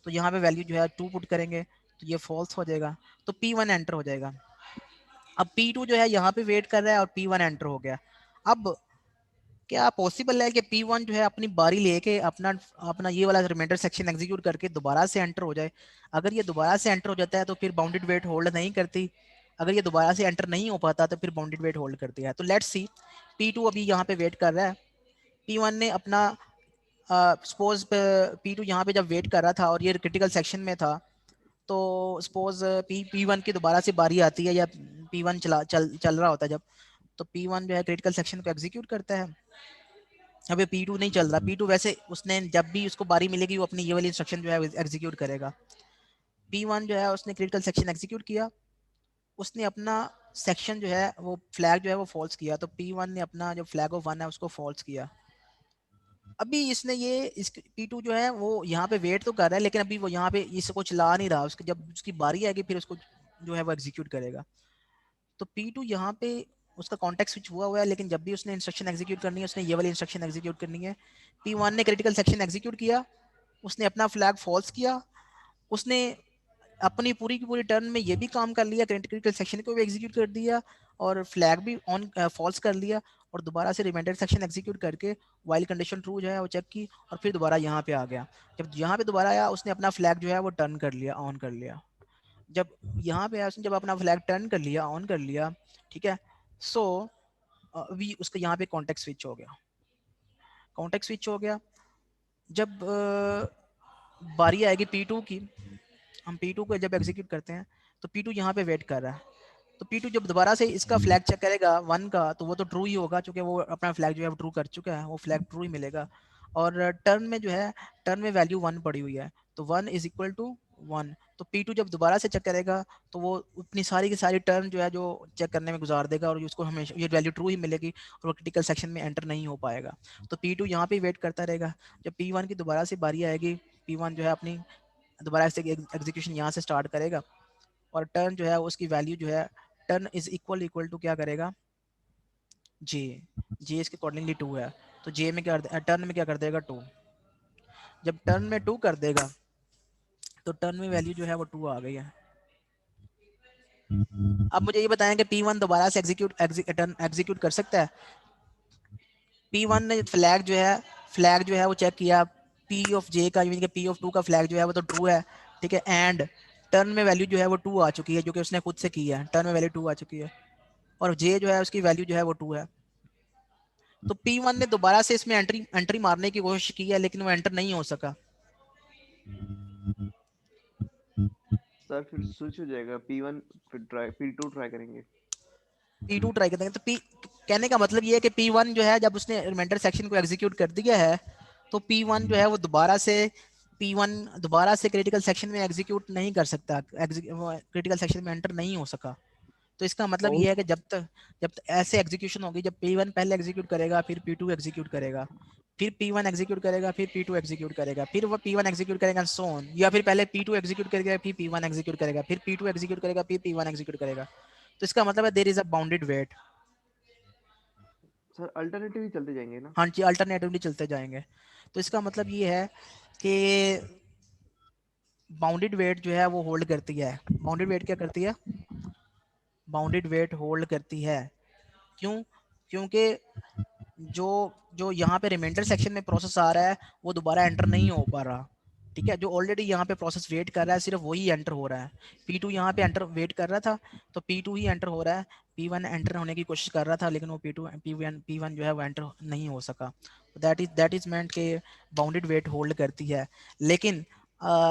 तो यहाँ पे वैल्यू जो है 2 पुट करेंगे तो ये फॉल्स हो जाएगा, तो P1 एंटर हो जाएगा। अब P2 जो है यहाँ पे वेट कर रहा है और P1 एंटर हो गया। अब क्या पॉसिबल है कि P1 जो है अपनी बारी लेके अपना अपना ये वाला रिमाइंडर सेक्शन एग्जीक्यूट करके दोबारा से एंटर हो जाए? अगर ये दोबारा से एंटर हो जाता है तो फिर बाउंडेड वेट होल्ड नहीं करती, अगर ये दोबारा से एंटर नहीं हो पाता तो फिर बाउंडेड वेट होल्ड करती है। तो लेट्स सी, P2 अभी यहाँ पे वेट कर रहा है, P1 ने अपना सपोज P2 यहाँ पे जब वेट कर रहा था और ये क्रिटिकल सेक्शन में था, तो सपोज P1 की दोबारा से बारी आती है या P1 चल रहा होता है जब, तो P1 जो है क्रिटिकल सेक्शन को एग्जीक्यूट करता है। अबे P2 नहीं चल रहा, P2 वैसे उसने जब भी उसको बारी मिलेगी वो अपनी ये वाली इंस्ट्रक्शन जो है एग्जीक्यूट करेगा। P1 जो है उसने क्रिटिकल सेक्शन एग्जीक्यूट किया, उसने अपना सेक्शन जो है वो फ्लैग जो है वो फॉल्स किया, तो P1 ने अपना जो फ्लैग ऑफ 1 है उसको फॉल्स किया। अभी इसने ये इस P2 जो है वो यहाँ पे वेट तो कर रहा है, लेकिन अभी वो यहाँ पे इसको चला नहीं रहा, उसकी जब उसकी बारी आएगी फिर उसको जो है वो एग्जीक्यूट करेगा। तो P2 यहाँ पे उसका कॉन्टेक्स्ट स्विच हुआ है, लेकिन जब भी उसने इंस्ट्रक्शन एग्जीक्यूट करनी है उसने ये वाली इंस्ट्रक्शन एग्जीक्यूट करनी है। P1 ने क्रिटिकल सेक्शन एग्जीक्यूट किया, उसने अपना फ्लैग फॉल्स किया, उसने अपनी पूरी की पूरी टर्न में ये भी काम कर लिया, क्रिटिकल सेक्शन को भी एग्जीक्यूट कर दिया और फ्लैग भी ऑन फॉल्स कर लिया, और दोबारा से रिमाइंडर सेक्शन एग्जीक्यूट करके वाइल कंडीशन ट्रू जो है वो चेक की, और फिर दोबारा यहाँ पे आ गया। जब यहाँ पे दोबारा आया उसने अपना फ्लैग जो है वो टर्न कर लिया, ऑन कर लिया। जब यहाँ पे आया उसने जब अपना फ्लैग टर्न कर लिया, ऑन कर लिया, ठीक है, सो अभी उसका यहाँ पे कॉन्टेक्स्ट स्विच हो गया, कॉन्टेक्स्ट स्विच हो गया। जब बारी आएगी P2 की, हम P2 को जब एग्जीक्यूट करते हैं तो P2 यहाँ पे वेट कर रहा है, तो P2 जब दोबारा से इसका फ्लैग चेक करेगा 1 का, तो वो तो ट्रू ही होगा क्योंकि वो अपना फ्लैग जो है ट्रू कर चुका है, वो फ्लैग ट्रू ही मिलेगा। और टर्न में जो है टर्न में वैल्यू 1 पड़ी हुई है, तो 1 इज इक्वल टू 1, तो P2 जब दोबारा से चेक करेगा तो वो अपनी सारी की सारी टर्न जो है जो चेक करने में गुजार देगा और उसको हमेशा ये वैल्यू ट्रू ही मिलेगी और वो क्रिटिकल सेक्शन में एंटर नहीं हो पाएगा। तो P2 यहाँ पे वेट करता रहेगा, जब P1 की दोबारा से बारी आएगी, P1 जो है अपनी दोबारा से एग्जीक्यूशन यहाँ से स्टार्ट करेगा, और टर्न जो है उसकी वैल्यू जो है टर्न इज इक्वल टू क्या करेगा, जे, जे इसके अकॉर्डिंगली 2 है, तो जे में क्या टर्न में क्या कर देगा 2, जब टर्न में 2 कर देगा तो टर्न में वैल्यू जो है वो 2 आ गई है। अब मुझे ये बताएं कि P1 दोबारा से एग्जीक्यूट कर सकता है? P1 ने फ्लैग जो है वो चेक किया, P ऑफ J का यानी कि P ऑफ 2 का फ्लैग जो है वो तो ट्रू है, ठीक है, एंड टर्न में वैल्यू जो है वो 2 आ चुकी है जो कि उसने खुद से की है, टर्न में वैल्यू 2 आ चुकी है, और J जो है उसकी वैल्यू जो है वो 2 है। तो P1 ने दोबारा से इसमें एंट्री मारने की कोशिश की है, लेकिन वो एंटर नहीं हो सका। सर फिर स्विच हो जाएगा, P1 फिर P2 ट्राई करेंगे। P2 ट्राई करेंगे, तो कहने का मतलब ये है कि P1 जो है जब उसने रिमाइंडर सेक्शन को एग्जीक्यूट कर दिया है, तो P1 जो है वो P1 दोबारा से क्रिटिकल सेक्शन में एग्जीक्यूट नहीं कर सकता, क्रिटिकल सेक्शन में एंटर नहीं हो सका। तो इसका मतलब ये है कि जब तक ऐसे एग्जीक्यूशन होगी, जब P1 पहले एग्जीक्यूट करेगा, फिर P2 एग्जीक्यूट करेगा, फिर P1 एग्जीक्यूट करेगा, फिर P2 एग्जीक्यूट करेगा, फिर वो P1 एग्जीक्यूट करेगा, सो ऑन, या फिर पहले P2 एग्जीक्यूट करेगा, फिर P1 एग्जीक्यूट करेगा, फिर P2 एग्जीक्यूट करेगा, फिर P1 एग्जीक्यूट करेगा। तो इसका मतलब है there is a bounded wait. Sir alternative ही चलते जाएंगे ना? हाँ जी, अल्टरनेटिवली चलते जाएंगे। तो इसका मतलब ये है कि बाउंडेड वेट जो है वो होल्ड करती है। बाउंडेड वेट क्या करती है? बाउंडेड वेट होल्ड करती है। क्यों? क्योंकि जो जो यहाँ पे रिमाइंडर सेक्शन में प्रोसेस आ रहा है वो दोबारा एंटर नहीं हो पा रहा। ठीक है, जो ऑलरेडी यहाँ पे प्रोसेस वेट कर रहा है सिर्फ वही एंटर हो रहा है। P2 यहाँ पे एंटर वेट कर रहा था तो P2 ही एंटर हो रहा है। P1 एंटर होने की कोशिश कर रहा था लेकिन वो P1 जो है वो एंटर नहीं हो सका। दैट इज मेंट के बाउंडेड वेट होल्ड करती है। लेकिन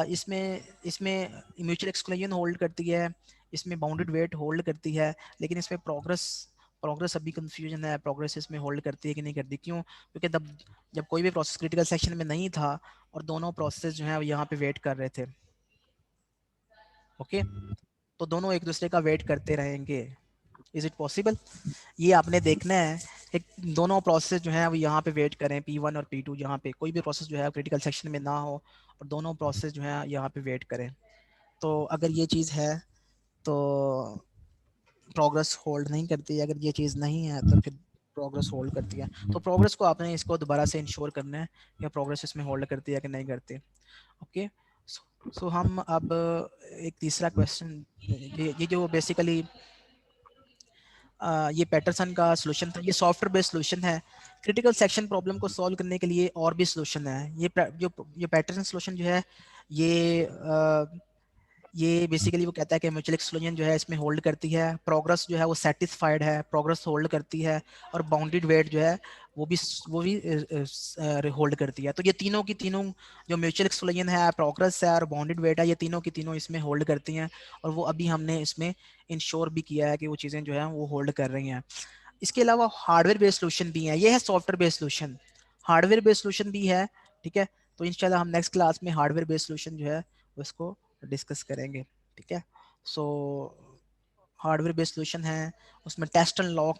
इसमें इसमें म्यूचुअल एक्सक्लूजन होल्ड करती है, इसमें बाउंडेड वेट होल्ड करती है, लेकिन इसमें प्रोग्रेस अभी कंफ्यूजन है, प्रोग्रेस इसमें होल्ड करती है कि नहीं करती। क्यों? क्योंकि जब कोई भी प्रोसेस क्रिटिकल सेक्शन में नहीं था और दोनों प्रोसेस जो है यहाँ पे वेट कर रहे थे। ओके, तो दोनों एक दूसरे का वेट करते रहेंगे। Is it possible? ये आपने देखना है कि दोनों प्रोसेस जो है वो यहाँ पे वेट करें, P1 और P2, यहाँ पे कोई भी प्रोसेस जो है क्रिटिकल सेक्शन में ना हो और दोनों प्रोसेस जो है यहाँ पे वेट करें। तो अगर ये चीज़ है तो प्रोग्रेस होल्ड नहीं करती है, अगर ये चीज़ नहीं है तो फिर प्रोग्रेस होल्ड करती है। तो प्रोग्रेस को आपने इसको दोबारा से इंश्योर करना है कि प्रोग्रेस इसमें होल्ड करती है कि नहीं करती। ओके, सो हम अब एक तीसरा क्वेश्चन, ये जो बेसिकली ये पैटरसन का सॉल्यूशन था, ये सॉफ्टवेयर बेस्ड सॉल्यूशन है। क्रिटिकल सेक्शन प्रॉब्लम को सॉल्व करने के लिए और भी सॉल्यूशन है। ये पैटरसन सॉल्यूशन जो है ये बेसिकली वो कहता है कि म्यूचुअल एक्सक्लूजन जो है इसमें होल्ड करती है, प्रोग्रेस जो है वो सेटिस्फाइड है, प्रोग्रेस होल्ड करती है, और बाउंडेड वेट जो है वो भी होल्ड करती है। तो ये तीनों की तीनों, जो म्यूचुअल एक्सक्लूजन है, प्रोग्रेस है और बाउंडेड वेट है, ये तीनों की तीनों इसमें होल्ड करती हैं। और वो अभी हमने इसमें इंश्योर भी किया है कि वो चीज़ें जो है वो होल्ड कर रही हैं। इसके अलावा हार्डवेयर बेस्ड सॉल्यूशन भी है, ये है software based solution, hardware based solution भी है। ठीक है, तो इंशाल्लाह हम नेक्स्ट क्लास में हार्डवेयर बेस्ड सॉल्यूशन जो है उसको डिस्कस करेंगे। ठीक है, सो हार्डवेयर बेस्ड सॉल्यूशन है, उसमें टेस्ट एंड लॉक,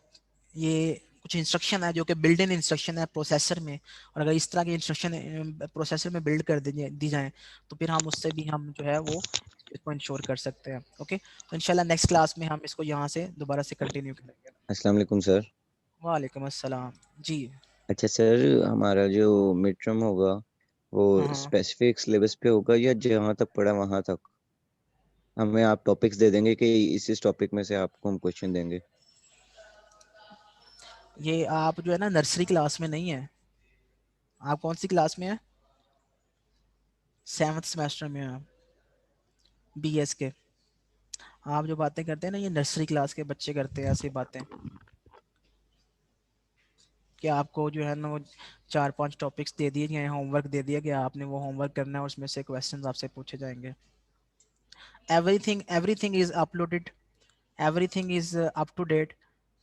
ये कुछ इंस्ट्रक्शन है जो कि बिल्ड इन इंस्ट्रक्शन है प्रोसेसर में, और अगर इस तरह के इंस्ट्रक्शन प्रोसेसर में बिल्ड कर दी जाएं तो फिर हम उससे भी हम जो है वो इसको इंश्योर कर सकते हैं। ओके, तो इंशाल्लाह नेक्स्ट क्लास में हम इसको यहाँ से दोबारा से कंटिन्यू करेंगे। अस्सलाम वालेकुम सर। वालेकुम अस्सलाम जी। अच्छा सर, हमारा जो मिड टर्म होगा वो हाँ, स्पेसिफिक सिलेबस पे होगा या जहाँ तक पढ़ा वहाँ तक? हमें आप टॉपिक्स दे देंगे कि इस टॉपिक में से आपको हम क्वेश्चन देंगे? ये आप जो है ना नर्सरी क्लास में नहीं है, आप कौन सी क्लास में है? 7th सेमेस्टर में है BS के। आप जो बातें करते हैं ना ये नर्सरी क्लास के बच्चे करते हैं ऐसी बातें, कि आपको जो है ना वो 4-5 टॉपिक्स दे दिए गए, होमवर्क दे दिया गया, आपने वो होमवर्क करना है और उसमें से क्वेश्चंस आपसे पूछे जाएंगे। Everything is uploaded, everything is up to date.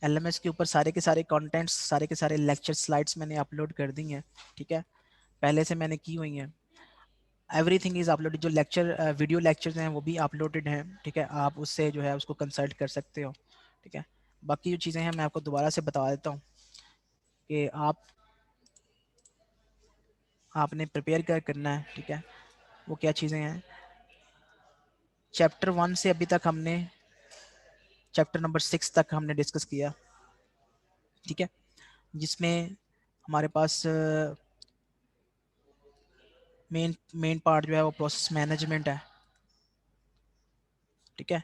LMS के ऊपर सारे के सारे कंटेंट्स, सारे के सारे लेक्चर स्लाइड्स मैंने अपलोड कर दी हैं। ठीक है, पहले से मैंने की हुई हैं। एवरीथिंग इज अपलोडेड, जो वीडियो लेक्चर्स हैं वो भी अपलोडेड हैं। ठीक है, आप उससे जो है उसको कंसल्ट कर सकते हो। ठीक है, बाकी जो चीज़ें हैं मैं आपको दोबारा से बता देता हूँ कि आपने प्रिपेयर क्या करना है। ठीक है, वो क्या चीज़ें हैं। चैप्टर 1 से अभी तक हमने चैप्टर नंबर 6 तक हमने डिस्कस किया। ठीक है, जिसमें हमारे पास मेन पार्ट जो है वो प्रोसेस मैनेजमेंट है। ठीक है,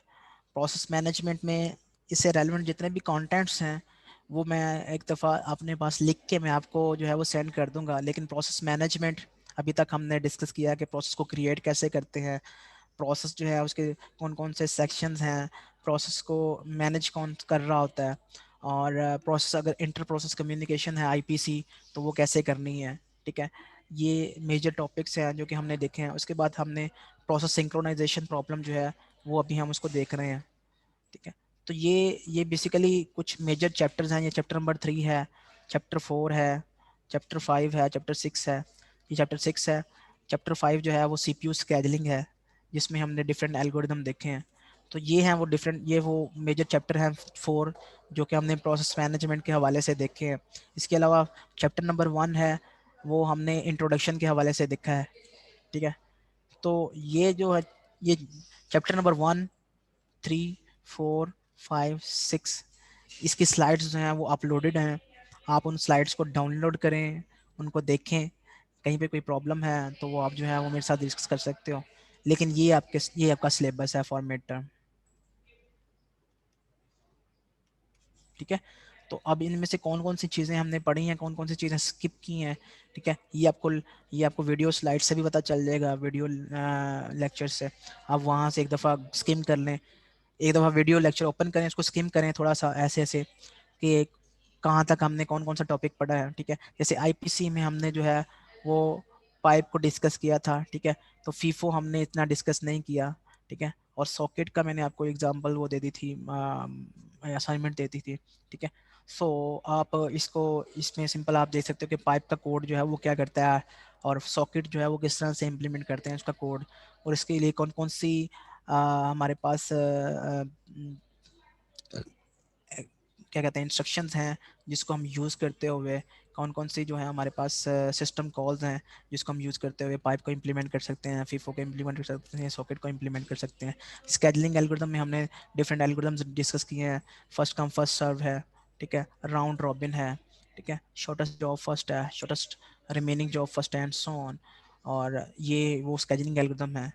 प्रोसेस मैनेजमेंट में इससे रेलेवेंट जितने भी कंटेंट्स हैं वो मैं एक दफ़ा अपने पास लिख के मैं आपको जो है वो सेंड कर दूंगा। लेकिन प्रोसेस मैनेजमेंट अभी तक हमने डिस्कस किया कि प्रोसेस को क्रिएट कैसे करते हैं, प्रोसेस जो है उसके कौन कौन से सेक्शंस हैं, प्रोसेस को मैनेज कौन कर रहा होता है, और प्रोसेस अगर इंटर प्रोसेस कम्युनिकेशन है IPC तो वो कैसे करनी है। ठीक है, ये मेजर टॉपिक्स हैं जो कि हमने देखे हैं। उसके बाद हमने प्रोसेस सिंक्रोनाइजेशन प्रॉब्लम जो है वो अभी हम उसको देख रहे हैं। ठीक है, तो ये बेसिकली कुछ मेजर चैप्टर्स हैं। ये चैप्टर नंबर 3 है, चैप्टर 4 है, चैप्टर 5 है, चैप्टर 6 है। ये चैप्टर 6 है। चैप्टर 5 जो है वो CPU स्केजलिंग है, जिसमें हमने डिफरेंट एल्गोरिदम देखे हैं। तो ये हैं वो डिफरेंट, ये वो मेजर चैप्टर हैं 4 जो कि हमने प्रोसेस मैनेजमेंट के हवाले से देखे हैं। इसके अलावा चैप्टर नंबर 1 है वो हमने इंट्रोडक्शन के हवाले से देखा है, ठीक है। तो ये जो है ये चैप्टर नंबर 1, 3, 4, 5, 6 इसकी स्लाइड्स जो हैं वो अपलोडेड हैं। आप उन स्लाइड्स को डाउनलोड करें, उनको देखें, कहीं पे कोई प्रॉब्लम है तो वो आप जो है वो मेरे साथ डिस्कस कर सकते हो। लेकिन ये आपका सिलेबस है फॉर मिड टर्म, ठीक है। तो अब इनमें से कौन कौन सी चीज़ें हमने पढ़ी हैं, कौन कौन सी चीज़ें स्किप की हैं, ठीक है, ये आपको वीडियो स्लाइड से भी पता चल जाएगा, वीडियो लेक्चर से। आप वहाँ से एक दफ़ा स्किम कर लें, एक दफ़ा वीडियो लेक्चर ओपन करें, उसको स्किम करें थोड़ा सा ऐसे ऐसे कि कहाँ तक हमने कौन कौन सा टॉपिक पढ़ा है, ठीक है। जैसे आईपीसी में हमने जो है वो पाइप को डिस्कस किया था, ठीक है। तो फीफो हमने इतना डिस्कस नहीं किया, ठीक है। और सॉकेट का मैंने आपको एग्जांपल वो दे दी थी, असाइनमेंट दे दी थी, ठीक है। सो आप इसको इसमें सिंपल आप देख सकते हो कि पाइप का कोड जो है वो क्या करता है और सॉकेट जो है वो किस तरह से इम्प्लीमेंट करते हैं उसका कोड, और इसके लिए कौन कौन सी हमारे पास क्या कहते हैं इंस्ट्रक्शंस हैं जिसको हम यूज़ करते हुए, कौन कौन सी जो है हमारे पास सिस्टम कॉल्स हैं जिसको हम यूज़ करते हुए पाइप को इम्प्लीमेंट कर सकते हैं, फीफो को इम्प्लीमेंट कर सकते हैं, सॉकेट को इम्प्लीमेंट कर सकते हैं। स्केडलिंग एल्गोरिदम में हमने डिफरेंट एल्गोरिदम्स डिस्कस किए हैं, फर्स्ट कम फर्स्ट सर्व है, ठीक है, राउंड रॉबिन है, ठीक है, शॉर्टेस्ट जॉब फर्स्ट है, शॉर्टेस्ट रिमेनिंग जॉब फर्स्ट है एंड सो ऑन। और ये वो स्केडलिंग एल्गोरिदम है।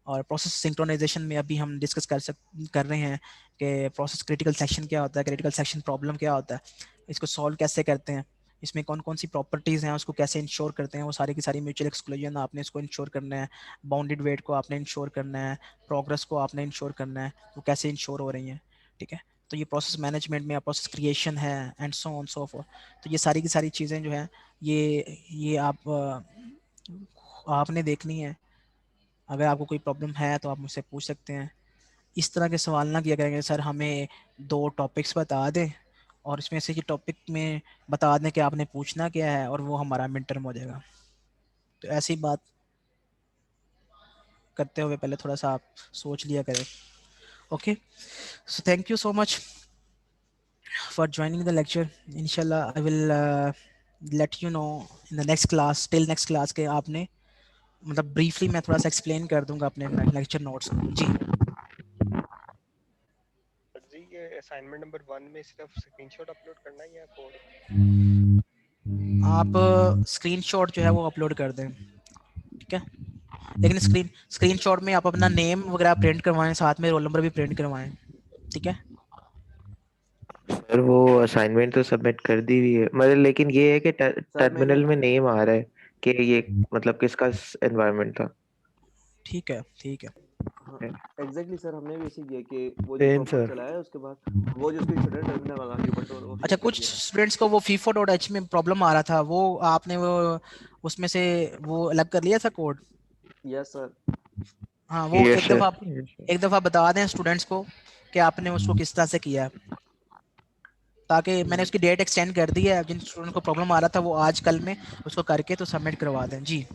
और प्रोसेस सिंक्रोनाइजेशन में अभी हम डिस्कस कर रहे हैं कि प्रोसेस क्रिटिकल सेक्शन क्या होता है, क्रिटिकल सेक्शन प्रॉब्लम क्या होता है, इसको सॉल्व कैसे करते हैं, इसमें कौन कौन सी प्रॉपर्टीज़ हैं उसको कैसे इंश्योर करते हैं, वो सारी की सारी म्यूचुअल एक्सक्लूजन आपने इसको इंश्योर करना है, बाउंडेड वेट को आपने इंश्योर करना है, प्रोग्रेस को आपने इंश्योर करना है, वो कैसे इंश्योर हो रही हैं, ठीक है। तो ये प्रोसेस मैनेजमेंट में प्रोसेस क्रिएशन है and so on so for. तो ये सारी की सारी चीज़ें जो हैं ये आपने देखनी है। अगर आपको कोई प्रॉब्लम है तो आप मुझसे पूछ सकते हैं। इस तरह के सवाल ना किया करेंगे सर हमें 2 टॉपिक्स बता दें और इसमें से ये टॉपिक में बता दें कि आपने पूछना क्या है और वो हमारा मिड टर्म हो जाएगा। तो ऐसी बात करते हुए पहले थोड़ा सा आप सोच लिया करें। Okay, so thank you so much for joining the lecture. इंशाल्लाह I will let you know in the next class, till next class के आपने मतलब ब्रीफली मैं थोड़ा सा एक्सप्लेन कर दूंगा अपने लेक्चर नोट्स को। जी सर जी ये असाइनमेंट नंबर 1 में सिर्फ स्क्रीनशॉट अपलोड करना है या कोड? आप स्क्रीनशॉट जो है वो अपलोड कर दें, ठीक है। लेकिन स्क्रीनशॉट में आप अपना नेम वगैरह प्रिंट करवाएं, साथ में रोल नंबर भी प्रिंट करवाएं, ठीक है। सर वो असाइनमेंट तो सबमिट कर दी हुई है, मतलब लेकिन ये है कि टर्मिनल में नेम आ रहा है कि ये मतलब किसका एनवायरनमेंट था। ठीक है, ठीक है। हाँ एग्जैक्टली सर, हमने भी ऐसे किया कि वो जो सेम प्रॉपर सर। चलाया उसके बाद वो जो स्क्रीनशॉट है टर्मिनल वाला के ऊपर तो वो अच्छा, फिक्स कर कुछ दिया। स्टूडेंट्स को वो fifo.h में प्रॉब्लम आ रहा था, वो आपने वो उसमें से वो अलग कर लिया था कोड। Yes sir. हाँ, वो यस सर। एक दफ़ा बता दें स्टूडेंट्स को कि आपने उसको किस तरह से किया है, ताकि मैंने उसकी डेट एक्सटेंड कर दी है। जिन स्टूडेंट को प्रॉब्लम आ रहा था वो आज कल में उसको करके तो सबमिट करवा दें। जी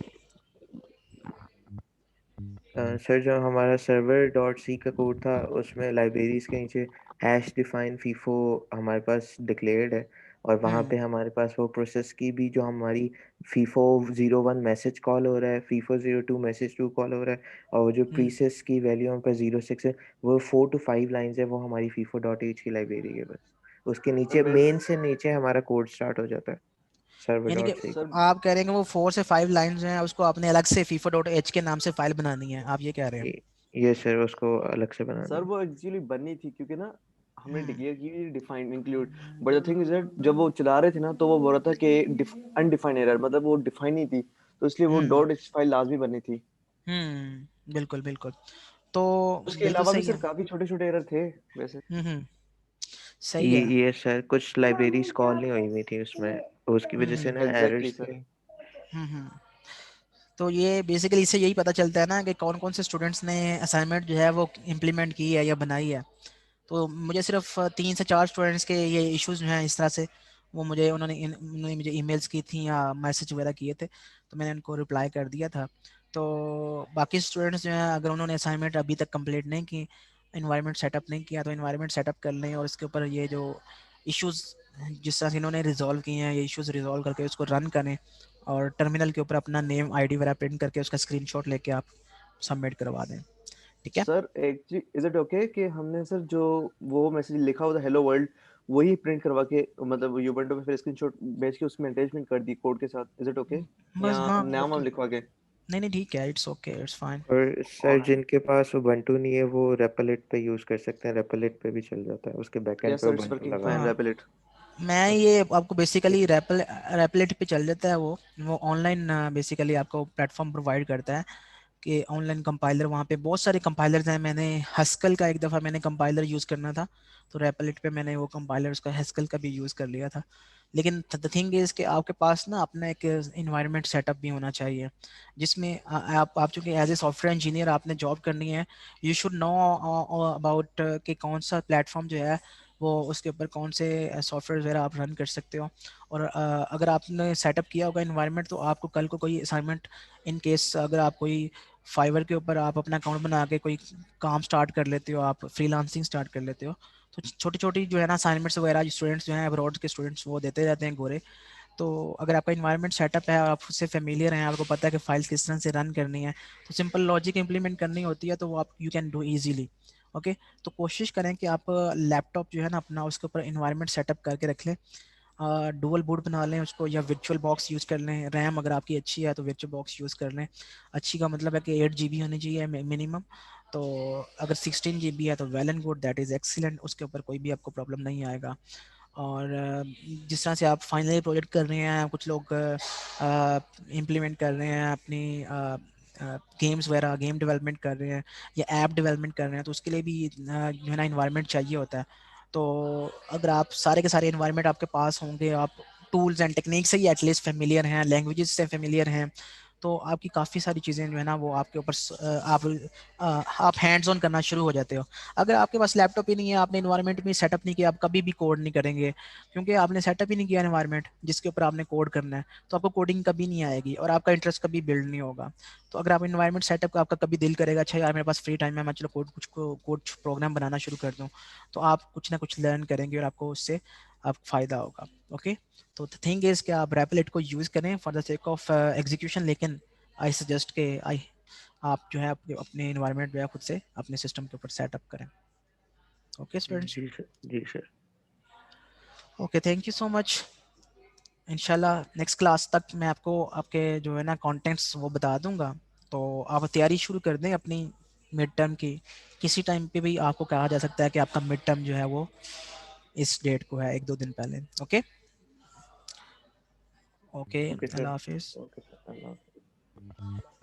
सर जो हमारा सर्वर डॉट सी का कोड था उसमें लाइब्रेरीज के नीचे हैश डिफाइन फीफो हमारे पास डिक्लेयर्ड है, और वहाँ पे हमारे पास वो प्रोसेस की भी जो हमारी फीफो 01 मैसेज कॉल हो रहा है, फीफो 02 मैसेज 2 कॉल हो रहा है, और वो जो प्रीसेस की वैल्यू हम पे 06 है, वो 4 to 5 लाइंस है, वो हमारी फीफो डॉट एच की लाइब्रेरी है। बस उसके नीचे मेन से नीचे हमारा कोड स्टार्ट हो जाता है सर्वर यानी कि डॉट सी। सर आप कह रहे हैं कि वो 4 से 5 लाइंस हैं, उसको आपने अलग से fifa.h के नाम से फाइल बनानी है, आप ये कह रहे हैं। ये सर उसको अलग से बनानी सर है। वो एक्चुअली बननी थी क्योंकि ना हमने हम्म, डिक्लेयर की defined include, but the thing is that जब वो चला रहे थे ना तो वो बोल रहा था कि अनडिफाइंड एरर, मतलब वो डिफाइन नहीं थी, तो इसलिए वो हम्म, डॉट एच फाइल लाजमी बननी थी। बिल्कुल बिल्कुल। तो उसके बिल्कुल अलावा भी सही सर है। काफी छोटे छोटे एरर थे वैसे। सही है। ये सर कुछ लाइब्रेरीज कॉल नहीं हुई हुई थी उसमें, उसकी वजह से ना एग्जैक्टली एरर्स थे। सर। हम्म तो ये बेसिकली इससे यही पता चलता है ना कि कौन कौन से स्टूडेंट्स ने असाइनमेंट जो है वो इम्प्लीमेंट की है या बनाई है। तो मुझे सिर्फ 3 से 4 स्टूडेंट्स के ये इश्यूज जो हैं इस तरह से, वो मुझे उन्होंने मुझे ईमेल्स की थी या मैसेज वगैरह किए थे, तो मैंने उनको रिप्लाई कर दिया था। तो बाकी स्टूडेंट्स जो हैं अगर उन्होंने असाइनमेंट अभी तक कंप्लीट नहीं की इन्वायरमेंट सेटअप नहीं किया तो इन्वायरमेंट सेटअप कर लें और इसके ऊपर ये जो इश्यूज जिस तरह से इन्होंने रिजॉल्व किए हैं ये इश्यूज रिजॉल्व करके उसको रन करें और टर्मिनल के ऊपर अपना नेम आईडी वगैरह प्रिंट करके उसका स्क्रीनशॉट लेके आप सबमिट करवा दें, ठीक है। Sir actually is it okay कि हमने सर जो वो मैसेज लिखा हुआ था हेलो वर्ल्ड वही प्रिंट करवा के मतलब यूबंटू पे फिर स्क्रीनशॉट भेज के उसमें अटैचमेंट कर दी कोड के साथ, इज इट ओके? बस या हाँ वो नाम तो वाम लिखवा के? नहीं नहीं ठीक है, इट्स ओके, इट्स फाइन। और सर ऑलराइट, जिनके पास उबंटू नहीं है वो रेपलिट पे यूज कर सकते हैं, रेपलिट पे भी चल जाता है, उसके बैकएंड यस पे सर इट्स उबंटू वर्किंग लगा फाइन हुआ है। हाँ रैपिड। मैं ये आपको बेसिकली रेपलेट पे चल जाता है, वो ऑनलाइन बेसिकली आपको प्लेटफॉर्म प्रोवाइड करता है कि ऑनलाइन कंपाइलर वहाँ पे बहुत सारे कंपाइलर्स हैं। मैंने हस्कल का एक दफ़ा मैंने कंपाइलर यूज़ करना था तो रेपलिट पे मैंने वो कंपाइलर उसका हस्कल का भी यूज़ कर लिया था। लेकिन द थिंग इज़ कि आपके पास ना अपना एक इन्वायरमेंट सेटअप भी होना चाहिए जिसमें आप चूँकि एज ए सॉफ्टवेयर इंजीनियर आपने जॉब करनी है, यू शुड नो अबाउट कि कौन सा प्लेटफॉर्म जो है वो उसके ऊपर कौन से सॉफ्टवेयर वगैरह आप रन कर सकते हो। और अगर आपने सेटअप किया होगा इन्वायरमेंट तो आपको कल को कोई असाइनमेंट इन केस अगर आप कोई फाइवर के ऊपर आप अपना अकाउंट बना के कोई काम स्टार्ट कर लेते हो, आप फ्रीलांसिंग स्टार्ट कर लेते हो तो छोटी छोटी जो है ना असाइनमेंट्स वगैरह स्टूडेंट्स जो हैं अब्रॉड के स्टूडेंट्स वो देते रहते हैं गोरे। तो अगर आपका इन्वायरमेंट सेटअप है और आप उससे फेमिलियर हैं, आपको पता है कि फाइल्स किस तरह से रन करनी है तो सिंपल लॉजिक इंप्लीमेंट करनी होती है तो वो आप you can do easily. Okay, तो कोशिश करें कि आप लैपटॉप जो है ना अपना उसके ऊपर इन्वायरमेंट सेटअप करके रख लें, डुअल बूट बना लें उसको या वर्चुअल बॉक्स यूज़ कर लें। रैम अगर आपकी अच्छी है तो वर्चुअल बॉक्स यूज़ कर लें। अच्छी का मतलब है कि 8 GB होनी चाहिए मिनिमम। तो अगर 16 GB है तो well and good, that is excellent, उसके ऊपर कोई भी आपको प्रॉब्लम नहीं आएगा। और जिस तरह से आप फाइनली प्रोजेक्ट कर रहे हैं, कुछ लोग इम्प्लीमेंट कर रहे हैं अपनी गेम्स वगैरह, गेम डेवलपमेंट कर रहे हैं या ऐप डेवलपमेंट कर रहे हैं तो उसके लिए भी जो है ना इन्वायरमेंट चाहिए होता है। तो अगर आप सारे के सारे इन्वायरमेंट आपके पास होंगे, आप टूल्स एंड टेक्निक से ही एटलीस्ट फेमिलियर हैं, लैंग्वेजेस से फेमिलियर हैं, तो आपकी काफ़ी सारी चीज़ें जो है ना वो आपके ऊपर आप हैंड्स ऑन करना शुरू हो जाते हो। अगर आपके पास लैपटॉप ही नहीं है, आपने इन्वायरमेंट भी सेटअप नहीं किया, आप कभी भी कोड नहीं करेंगे क्योंकि आपने सेटअप ही नहीं किया इन्वायरमेंट जिसके ऊपर आपने कोड करना है, तो आपको कोडिंग कभी नहीं आएगी और आपका इंटरेस्ट कभी बिल्ड नहीं होगा। तो अगर आप इन्वायरमेंट सेटअप का आपका कभी दिल करेगा अच्छा यार मेरे पास फ्री टाइम है, मैं चलो कुछ प्रोग्राम बनाना शुरू कर दूँ, तो आप कुछ ना कुछ लर्न करेंगे और आपको उससे आप फ़ायदा होगा। ओके, तो द थिंग इज़ कि आप रैपलेट को यूज़ करें for the sake of execution, लेकिन आई सजेस्ट के आप जो है अपने इन्वायरमेंट जो है खुद से अपने सिस्टम के ऊपर सेटअप करें। ओके स्टूडेंट्स, जी सर, जी sir. Okay, thank you so much. इंशाल्लाह नेक्स्ट क्लास तक मैं आपको आपके जो है ना कंटेंट्स वो बता दूंगा, तो आप तैयारी शुरू कर दें अपनी मिड टर्म की। किसी टाइम पे भी आपको कहा जा सकता है कि आपका मिड टर्म जो है वो इस डेट को है, 1-2 दिन पहले। ओके ओके, ओके अल्लाह सर, हाफिज़। ओके सर, अल्लाह हाफ़िज़।